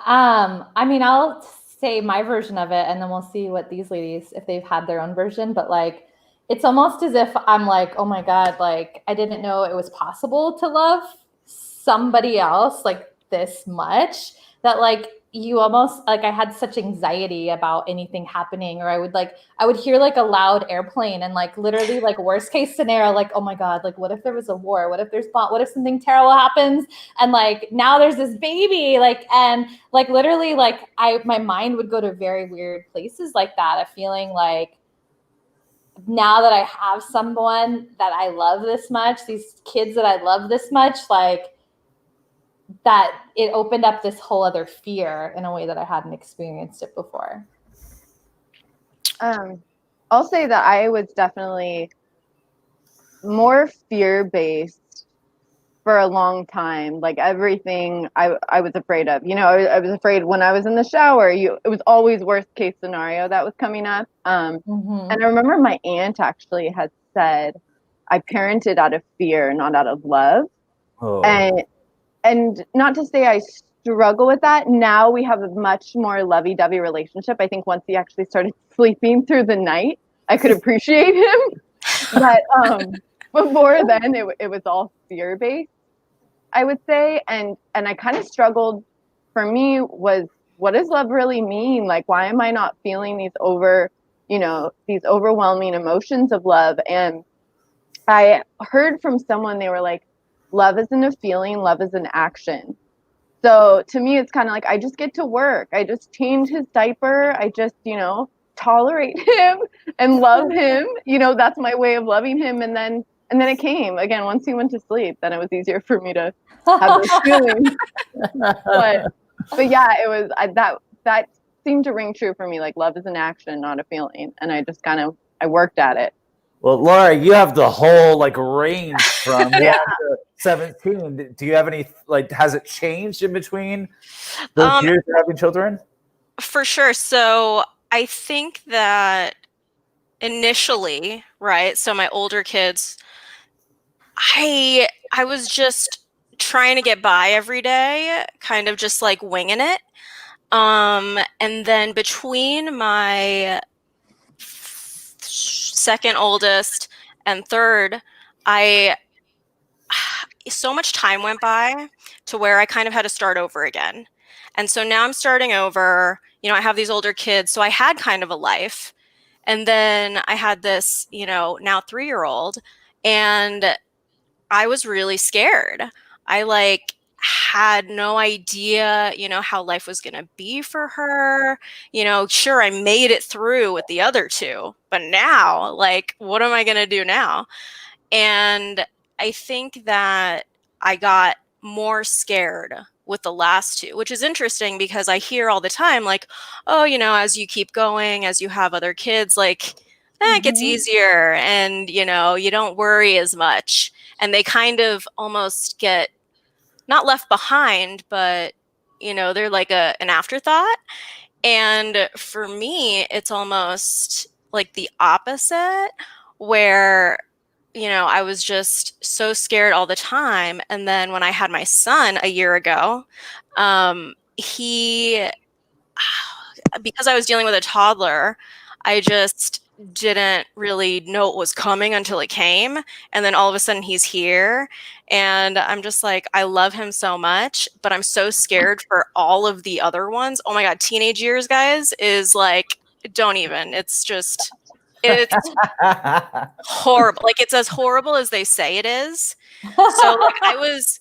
I mean, I'll say my version of it, and then we'll see what these ladies, if they've had their own version. But like, it's almost as if I'm like, oh my God, like I didn't know it was possible to love somebody else like this much. That like you almost like I had such anxiety about anything happening, or I would hear like a loud airplane and like literally like worst case scenario, like, oh my God, like what if there was a war? What if something terrible happens? And like now there's this baby, like, and like literally like my mind would go to very weird places like that, of feeling like now that I have someone that I love this much, these kids that I love this much, like that it opened up this whole other fear in a way that I hadn't experienced it before. I'll say that I was definitely more fear-based for a long time. Like everything I was afraid of. I was afraid when I was in the shower. It was always worst case scenario that was coming up. And I remember my aunt actually had said, I parented out of fear, not out of love. And not to say I struggle with that. Now we have a much more lovey-dovey relationship. I think once he actually started sleeping through the night, I could appreciate him. But before then, it was all fear-based, I would say. And I kind of struggled. For me, was what does love really mean? Like, why am I not feeling these overwhelming emotions of love? And I heard from someone, they were like, love isn't a feeling, love is an action. So to me, it's kind of like, I just get to work. I just change his diaper. I just, tolerate him and love him. That's my way of loving him. And then it came again, once he went to sleep, then it was easier for me to have those feelings. But yeah, it was that seemed to ring true for me. Like love is an action, not a feeling. And I just I worked at it. Well, Laura, you have the whole like range from 1 to 17. Do you have any has it changed in between those years of having children? For sure. So I think that initially, right? So my older kids, I was just trying to get by every day, kind of just like winging it. And then between my second oldest and third, so much time went by to where I kind of had to start over again. And so now I'm starting over, I have these older kids, so I had kind of a life. And then I had this, now 3-year-old, and I was really scared. I had no idea, how life was going to be for her. Sure, I made it through with the other two, but now, what am I going to do now? And I think that I got more scared with the last two, which is interesting because I hear all the time, oh, as you keep going, as you have other kids, it gets easier and, you don't worry as much. And they kind of almost get not left behind, but, they're like an afterthought. And for me, it's almost like the opposite, where I was just so scared all the time. And then when I had my son a year ago, because I was dealing with a toddler, I just didn't really know what was coming until it came. And then all of a sudden he's here. And I'm just like, I love him so much, but I'm so scared for all of the other ones. Oh my God, teenage years, guys, is don't even. It's horrible. It's as horrible as they say it is. So I was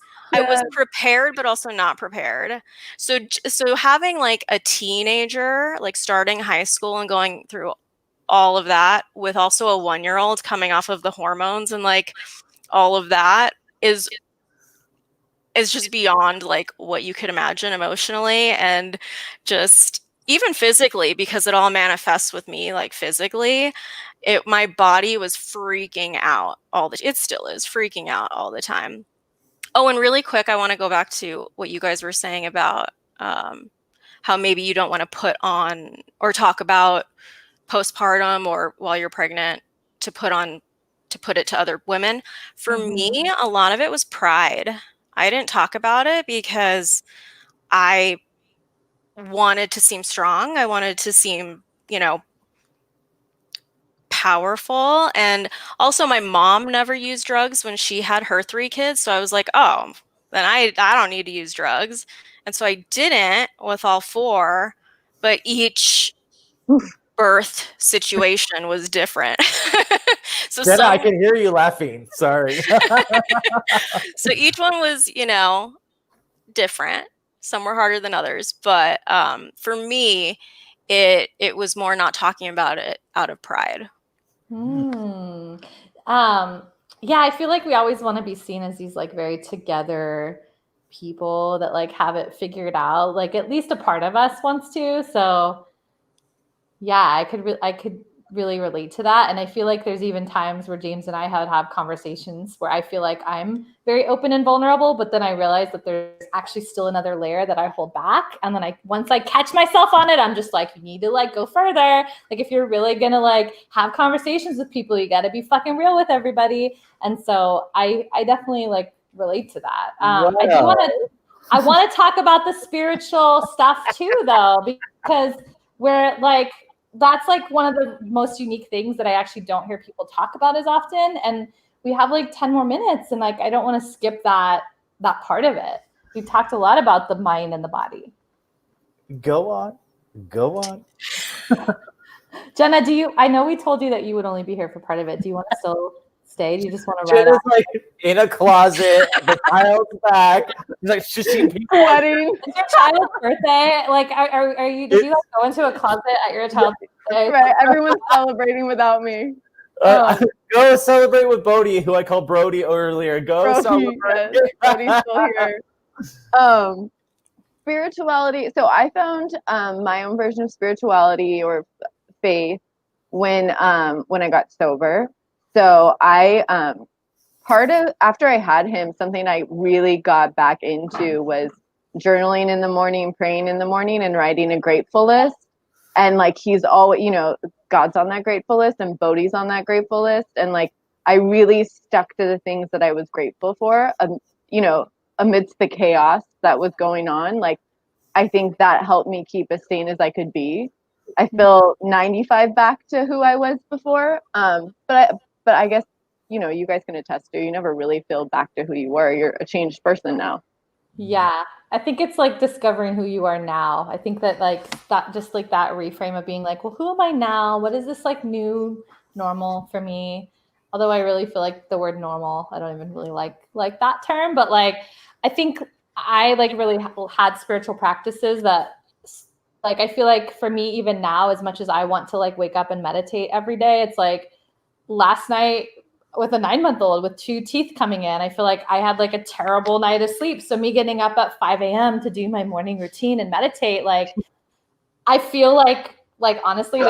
prepared, but also not prepared. So having a teenager, starting high school and going through all of that with also a 1-year-old coming off of the hormones and all of that is just beyond what you could imagine emotionally and just even physically, because it all manifests with me physically. My body was freaking out it still is freaking out all the time. Oh, and really quick, I want to go back to what you guys were saying about how maybe you don't want to put on or talk about postpartum or while you're pregnant to put it to other women. For me, a lot of it was pride. I didn't talk about it because I wanted to seem strong. I wanted to seem, powerful. And also my mom never used drugs when she had her 3 kids. So I was like, oh, then I don't need to use drugs. And so I didn't with all 4, but each birth situation was different. So Jenna, I can hear you laughing. Sorry. So each one was, different. Some were harder than others. But for me, it was more not talking about it out of pride. Yeah, I feel like we always want to be seen as these very together people that have it figured out. At least a part of us wants to. So yeah, I could really relate to that. And I feel like there's even times where James and I have conversations where I feel like I'm very open and vulnerable, but then I realize that there's actually still another layer that I hold back. And then once I catch myself on it, I'm just like, you need to go further. If you're really going to have conversations with people, you got to be fucking real with everybody. And so I definitely relate to that. Wow. I want to talk about the spiritual stuff too, though, because we're that's one of the most unique things that I actually don't hear people talk about as often. And we have 10 more minutes, and I don't want to skip that part of it. We've talked a lot about the mind and the body. Go on. Jenna, I know we told you that you would only be here for part of it. Do you want to still stay? Do you just want to ride Jenna's in a closet, the child's back. She's seen people Wedding. It's your child's birthday. Are you? Did you go into a closet at your child's birthday? Right, everyone's celebrating without me. Go celebrate with Bodhi, who I called Brody earlier. Go celebrate. Yes, Brody's still here. Spirituality. So I found my own version of spirituality or faith when I got sober. So after I had him, something I really got back into was journaling in the morning, praying in the morning, and writing a grateful list. And he's always, God's on that grateful list and Bodhi's on that grateful list. And I really stuck to the things that I was grateful for, amidst the chaos that was going on. I think that helped me keep as sane as I could be. I feel 95 back to who I was before. But I guess, you guys can attest to, you never really feel back to who you were. You're a changed person now. Yeah, I think it's like discovering who you are now. I think that like that just like that reframe of being like, well, who am I now? What is this like new normal for me? Although I really feel like the word normal, I don't even really like that term, but like I think I like really had spiritual practices that like I feel like for me even now, as much as I want to like wake up and meditate every day, it's like last night with a 9-month-old with 2 teeth coming in, I feel like I had like a terrible night of sleep. So me getting up at 5 a.m. to do my morning routine and meditate, like I feel like honestly,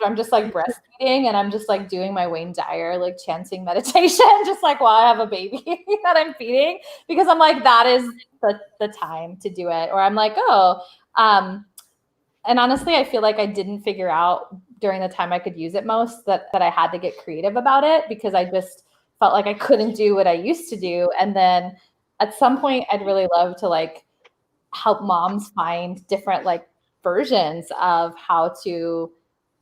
I'm just like breastfeeding and I'm just like doing my Wayne Dyer like chanting meditation, just like while I have a baby that I'm feeding, because I'm like that is the time to do it. Or I'm like, and honestly, I feel like I didn't figure out during the time I could use it most that I had to get creative about it, because I just felt like I couldn't do what I used to do. And then at some point I'd really love to like help moms find different like versions of how to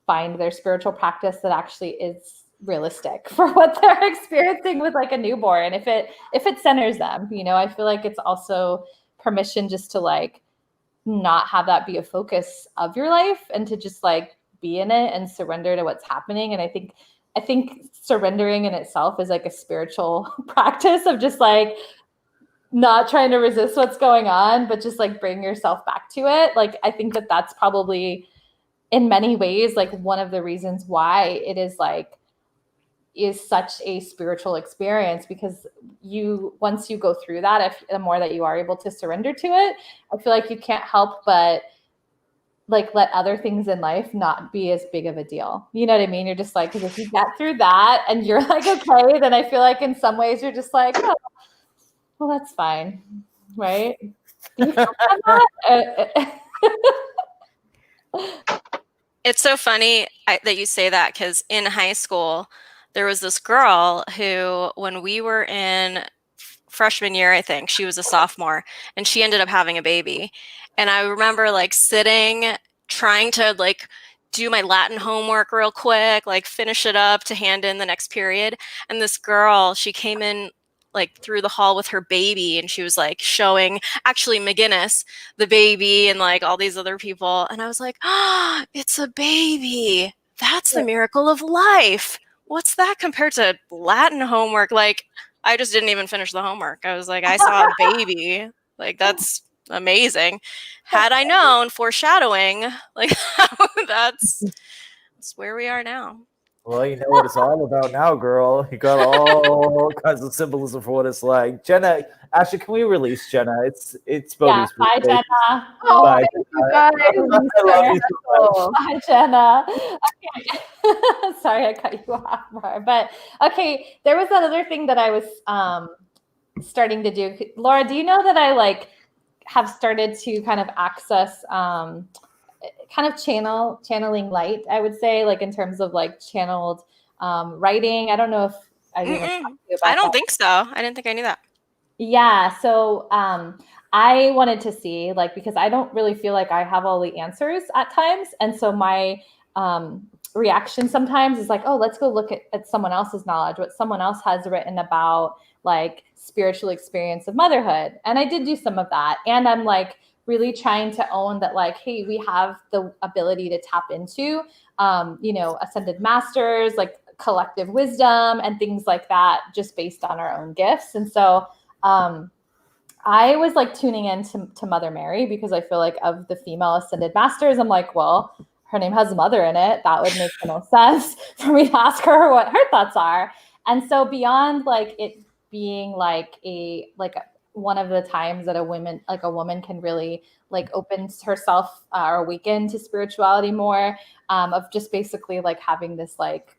find their spiritual practice that actually is realistic for what they're experiencing with like a newborn. If it centers them, I feel like it's also permission just to like not have that be a focus of your life and to just like be in it and surrender to what's happening. And I think surrendering in itself is like a spiritual practice of just like not trying to resist what's going on, but just like bring yourself back to it. Like, I think that that's probably in many ways, like one of the reasons why it is such a spiritual experience, because once you go through that, the more that you are able to surrender to it, I feel like you can't help but like let other things in life not be as big of a deal. You know what I mean? You're just like, because if you get through that and you're like, okay, then I feel like in some ways you're just like, oh, well, that's fine. Right? Do you feel that? It's so funny that you say that, because in high school, there was this girl who, when we were in freshman year, I think, she was a sophomore, and she ended up having a baby. And I remember like sitting, trying to like do my Latin homework real quick, like finish it up to hand in the next period. And this girl, she came in like through the hall with her baby, and she was like showing actually McGinnis, the baby, and like all these other people. And I was like, ah, it's a baby. That's the miracle of life. What's that compared to Latin homework? Like, I just didn't even finish the homework. I was like, I saw a baby. Like, that's amazing. Had I known, foreshadowing, like that's where we are now. Well, you know what it's all about now, girl. You got all kinds of symbolism for what it's like. Jenna, actually, can we release Jenna? It's Bodhi's Bye, birthday. Jenna. Oh, Bye, thank you guys. I love you so much. Bye, Jenna. Okay. Sorry, I cut you off more. But okay, there was another thing that I was starting to do. Laura, do you know that I like have started to kind of access kind of channeling light, I would say, like in terms of like channeled writing. I don't know if I don't think so. I didn't think I knew that. Yeah. So I wanted to see, like, because I don't really feel like I have all the answers at times. And so my reaction sometimes is like, oh, let's go look at someone else's knowledge, what someone else has written about like spiritual experience of motherhood. And I did do some of that. And I'm like really trying to own that, like, hey, we have the ability to tap into, ascended masters, like collective wisdom and things like that, just based on our own gifts. And so I was like tuning in to Mother Mary, because I feel like of the female ascended masters, I'm like, well, her name has mother in it. That would make the most sense for me to ask her what her thoughts are. And so beyond like it being like one of the times that a woman can really like open herself or awaken to spirituality more, of just basically like having this like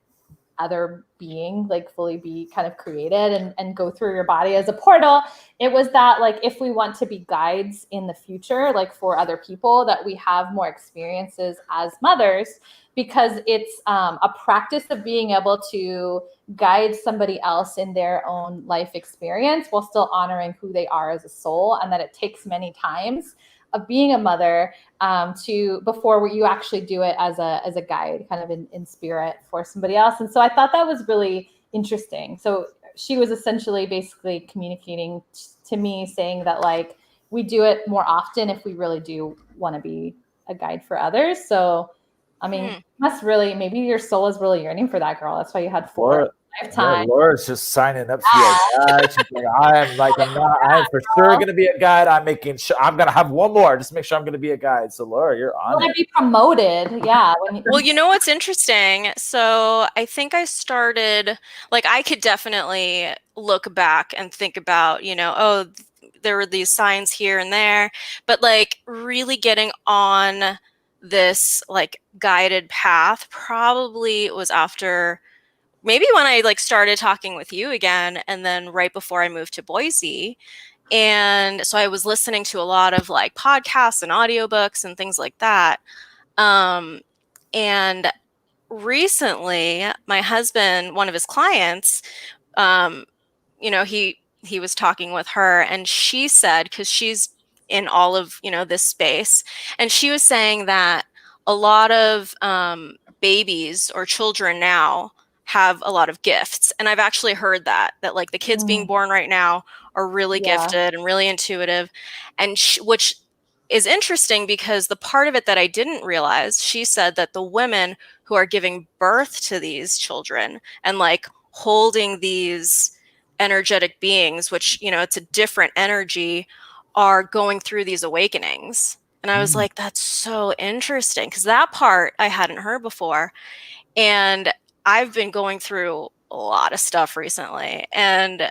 other being like fully be kind of created and go through your body as a portal. It was that like, if we want to be guides in the future, like for other people, that we have more experiences as mothers, because it's a practice of being able to guide somebody else in their own life experience while still honoring who they are as a soul. And that it takes many times of being a mother before you actually do it as a guide, kind of in spirit for somebody else. And so I thought that was really interesting. So she was essentially basically communicating to me, saying that, like, we do it more often if we really do want to be a guide for others. So, I mean, maybe your soul is really yearning for that, girl. That's why you had 4 lifetime. Yeah, Laura's just signing up to be a guide. She's like, I'm for sure going to be a guide. I'm making sure I'm going to have one more. Just make sure I'm going to be a guide. So Laura, you're on it. Be promoted. Yeah. Well, you know what's interesting? So I think I started, like, I could definitely look back and think about, oh, there were these signs here and there, but like really getting on this like guided path probably was after maybe when I like started talking with you again, and then right before I moved to Boise. And so I was listening to a lot of like podcasts and audiobooks and things like that. And recently my husband, one of his clients, he was talking with her, and she said, because she's in all of, this space, and she was saying that a lot of babies or children now have a lot of gifts. And I've actually heard that like the kids being born right now are really gifted and really intuitive. And which is interesting because the part of it that I didn't realize, she said that the women who are giving birth to these children and like holding these energetic beings, which, it's a different energy, are going through these awakenings. And I was like, that's so interesting, because that part I hadn't heard before. And I've been going through a lot of stuff recently, and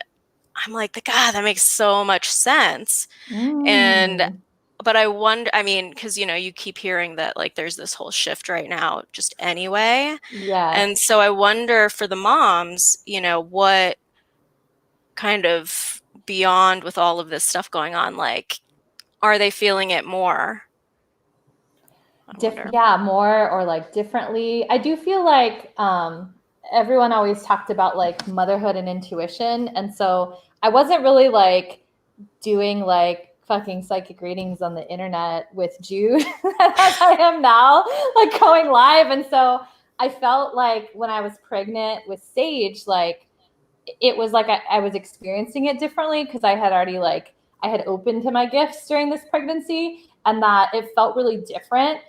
I'm like, God, that makes so much sense. But I wonder, I mean, because, you keep hearing that like there's this whole shift right now just anyway. Yeah. And so I wonder for the moms, what kind of beyond with all of this stuff going on, like, are they feeling it more? More or like differently. I do feel like everyone always talked about like motherhood and intuition. And so I wasn't really like doing like fucking psychic readings on the internet with Jude as I am now, like going live. And so I felt like when I was pregnant with Sage, like it was like I was experiencing it differently, because I had already like I had opened to my gifts during this pregnancy, and that it felt really different.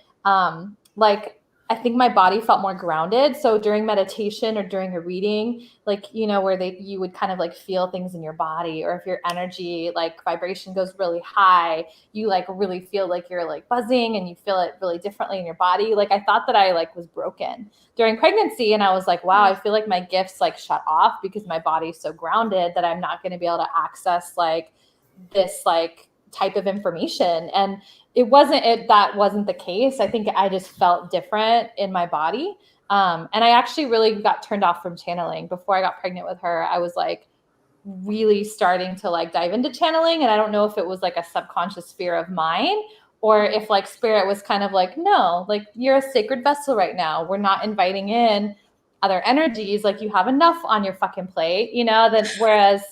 Like I think my body felt more grounded. So during meditation or during a reading, like, where you would kind of like feel things in your body, or if your energy, like vibration goes really high, you like really feel like you're like buzzing and you feel it really differently in your body. Like I thought that I like was broken during pregnancy, and I was like, wow, I feel like my gifts like shut off because my body's so grounded that I'm not going to be able to access like this like type of information. And that wasn't the case. I think I just felt different in my body. And I actually really got turned off from channeling before I got pregnant with her. I was like really starting to like dive into channeling. And I don't know if it was like a subconscious fear of mine, or if like spirit was kind of like, no, like you're a sacred vessel right now. We're not inviting in other energies. Like you have enough on your fucking plate, whereas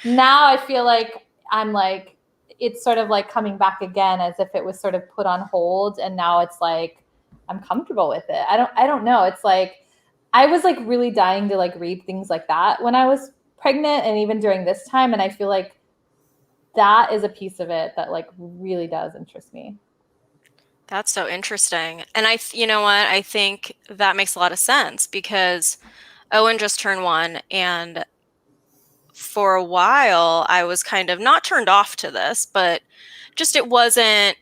now I feel like I'm like, it's sort of like coming back again, as if it was sort of put on hold. And now it's like, I'm comfortable with it. I don't know. It's like, I was like really dying to like read things like that when I was pregnant, and even during this time. And I feel like that is a piece of it that like really does interest me. That's so interesting. And you know what? I think that makes a lot of sense, because Owen just turned 1, and for a while I was kind of not turned off to this, but just it wasn't,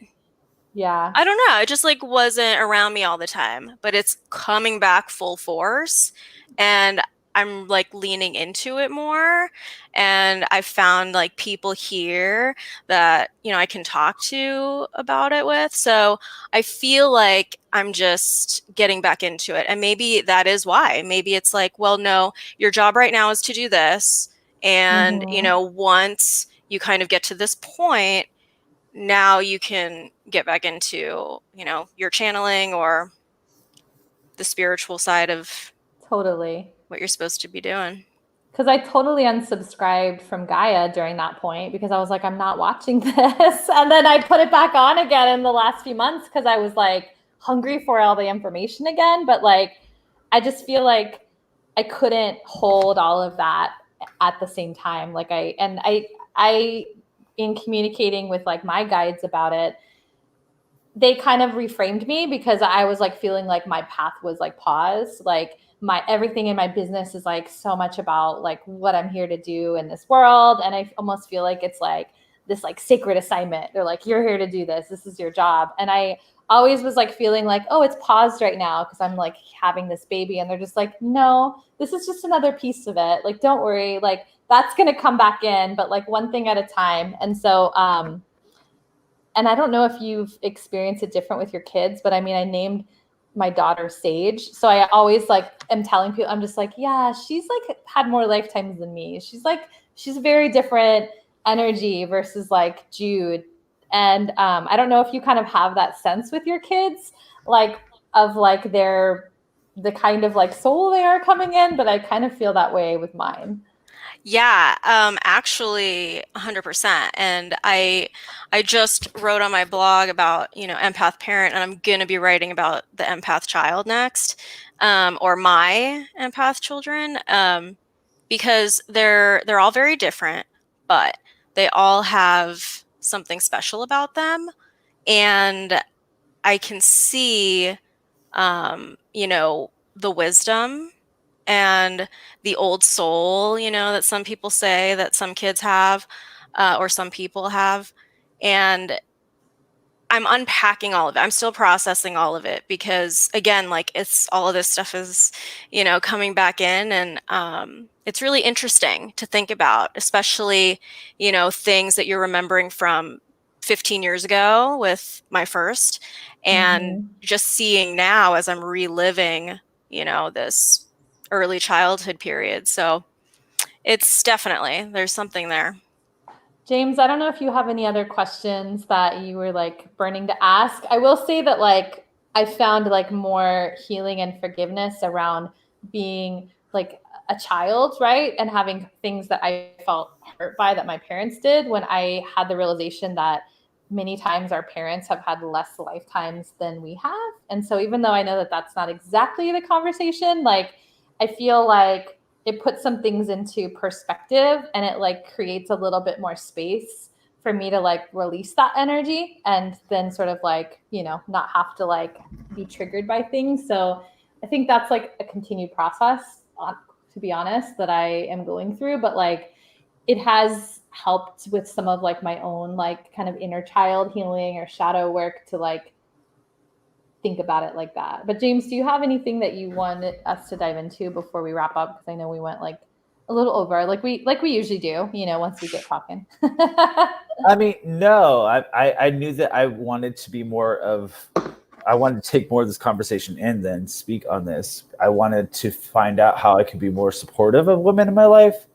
I don't know, it just like wasn't around me all the time. But it's coming back full force, and I'm like leaning into it more. And I found like people here that, I can talk to about it with. So I feel like I'm just getting back into it. And maybe that is why. Maybe it's like, well, no, your job right now is to do this. And, once you kind of get to this point, now you can get back into, your channeling or the spiritual side of totally what you're supposed to be doing. Because I totally unsubscribed from Gaia during that point, because I was like, I'm not watching this. And then I put it back on again in the last few months, because I was like hungry for all the information again. But like, I just feel like I couldn't hold all of that at the same time. Like I in communicating with like my guides about it, they kind of reframed me because I was like feeling like my path was like paused. Like my everything in my business is like so much about like what I'm here to do in this world. And I almost feel like it's like this like sacred assignment. They're like, you're here to do this. This is your job. And I always was like feeling like, oh, it's paused right now because I'm like having this baby. And they're just like, no, this is just another piece of it. Like, don't worry. Like that's going to come back in, but like one thing at a time. And so, and I don't know if you've experienced it different with your kids, but I mean, I named my daughter Sage. So I always like am telling people, I'm just like, yeah, she's like had more lifetimes than me. She's very different energy versus like Jude. And I don't know if you kind of have that sense with your kids, like of like the kind of like soul they are coming in, but I kind of feel that way with mine. Yeah, actually 100%. And I just wrote on my blog about, empath parent, and I'm going to be writing about the empath child next, or my empath children, because they're all very different, but they all have something special about them. And I can see, the wisdom and the old soul, that some people say that some kids have, or some people have. And I'm unpacking all of it. I'm still processing all of it because, again, like it's all of this stuff is, coming back in, and it's really interesting to think about, especially, things that you're remembering from 15 years ago with my first, and just seeing now as I'm reliving, this early childhood period. So it's definitely, there's something there. James, I don't know if you have any other questions that you were like burning to ask. I will say that like I found like more healing and forgiveness around being like a child, right? And having things that I felt hurt by that my parents did when I had the realization that many times our parents have had less lifetimes than we have. And so even though I know that that's not exactly the conversation, like I feel like it puts some things into perspective and it like creates a little bit more space for me to like release that energy and then sort of like, not have to like be triggered by things. So I think that's like a continued process, to be honest, that I am going through, but like it has helped with some of like my own like kind of inner child healing or shadow work to like think about it like that. But James, do you have anything that you wanted us to dive into before we wrap up? Because I know we went like a little over, like we usually do, once we get talking. I mean, no, I knew that I wanted to take more of this conversation in than speak on this. I wanted to find out how I could be more supportive of women in my life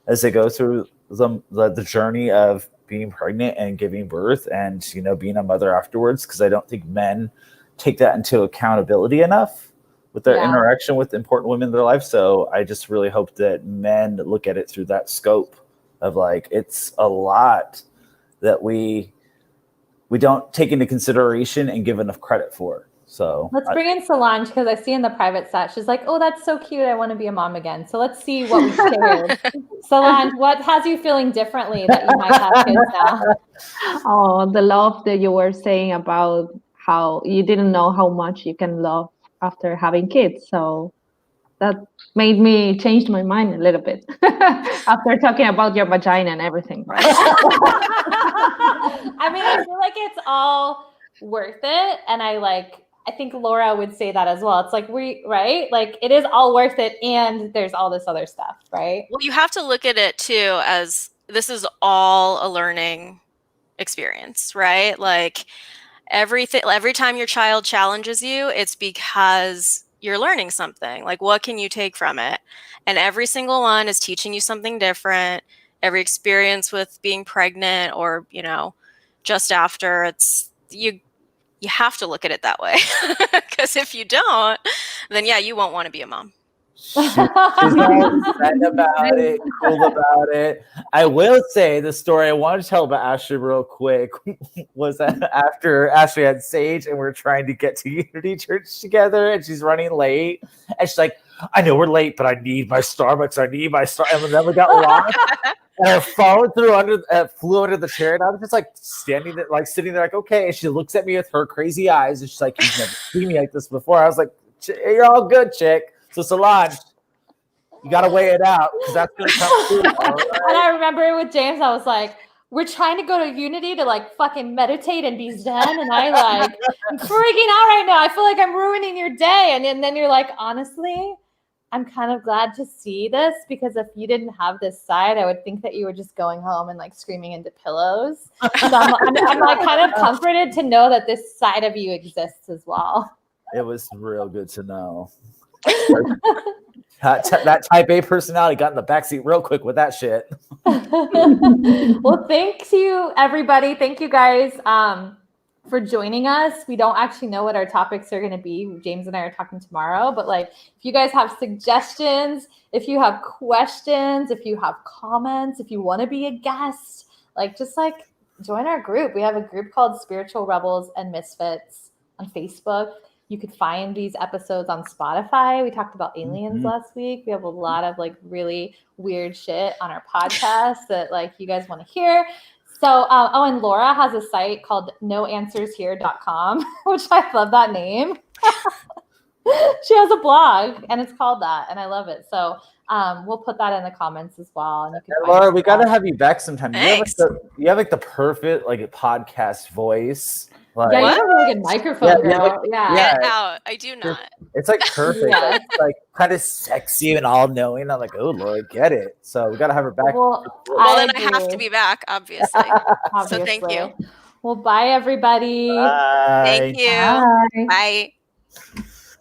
as they go through the journey of being pregnant and giving birth and, being a mother afterwards. Because I don't think men take that into accountability enough with their interaction with important women in their life. So I just really hope that men look at it through that scope of like, it's a lot that we don't take into consideration and give enough credit for. So let's bring in Solange, because I see in the private chat, she's like, oh, that's so cute. I want to be a mom again. So let's see what we shared. Solange, what has you feeling differently that you might have kids now? Oh, the love that you were saying about how you didn't know how much you can love after having kids. So that made me change my mind a little bit after talking about your vagina and everything, right? I mean, I feel like it's all worth it. And I think Laura would say that as well. It's like right? Like it is all worth it. And there's all this other stuff, right? Well, you have to look at it too as this is all a learning experience, right? Like every time your child challenges you, it's because you're learning something. Like, what can you take from it? And every single one is teaching you something different. Every experience with being pregnant or, just after, it's you have to look at it that way. Because if you don't, then yeah, you won't want to be a mom. She's all sad about it, cool about it. I will say the story I want to tell about Ashley real quick was that after Ashley had Sage and we're trying to get to Unity Church together and she's running late. And she's like, I know we're late, but I need my Starbucks. I need my Starbucks. And then we got lost. And her phone flew under the chair. And I was just like sitting there like, okay. And she looks at me with her crazy eyes. And she's like, you've never seen me like this before. I was like, you're all good, chick. So Solange, you got to weigh it out because that's going to come through. Right? And I remember with James, I was like, we're trying to go to Unity to like fucking meditate and be zen. And I'm freaking out right now. I feel like I'm ruining your day. And then you're like, honestly, I'm kind of glad to see this because if you didn't have this side, I would think that you were just going home and like screaming into pillows. So I'm like kind of comforted to know that this side of you exists as well. It was real good to know. That type A personality got in the backseat real quick with that shit. Well, thank you, everybody. Thank you guys for joining us. We don't actually know what our topics are going to be. James and I are talking tomorrow, but like if you guys have suggestions, if you have questions, if you have comments, if you want to be a guest, just join our group. We have a group called Spiritual Rebels and Misfits on Facebook. You could find these episodes on Spotify. We talked about aliens last week. We have a lot of really weird shit on our podcast that you guys want to hear. So, and Laura has a site called noanswershere.com, which I love that name. She has a blog and it's called that. And I love it. So we'll put that in the comments as well. And you can Laura, we got to have you back sometime. Thanks. You have the perfect podcast voice. Yeah, you have a really good microphone, girl. Yeah. Get out. I do not. It's perfect. Yeah. It's kind of sexy and all knowing. I'm like, oh Lord, get it. So we gotta have her back. Well, Then I have to be back, obviously. So thank you. Well, bye everybody. Bye. Thank you. Bye. Bye.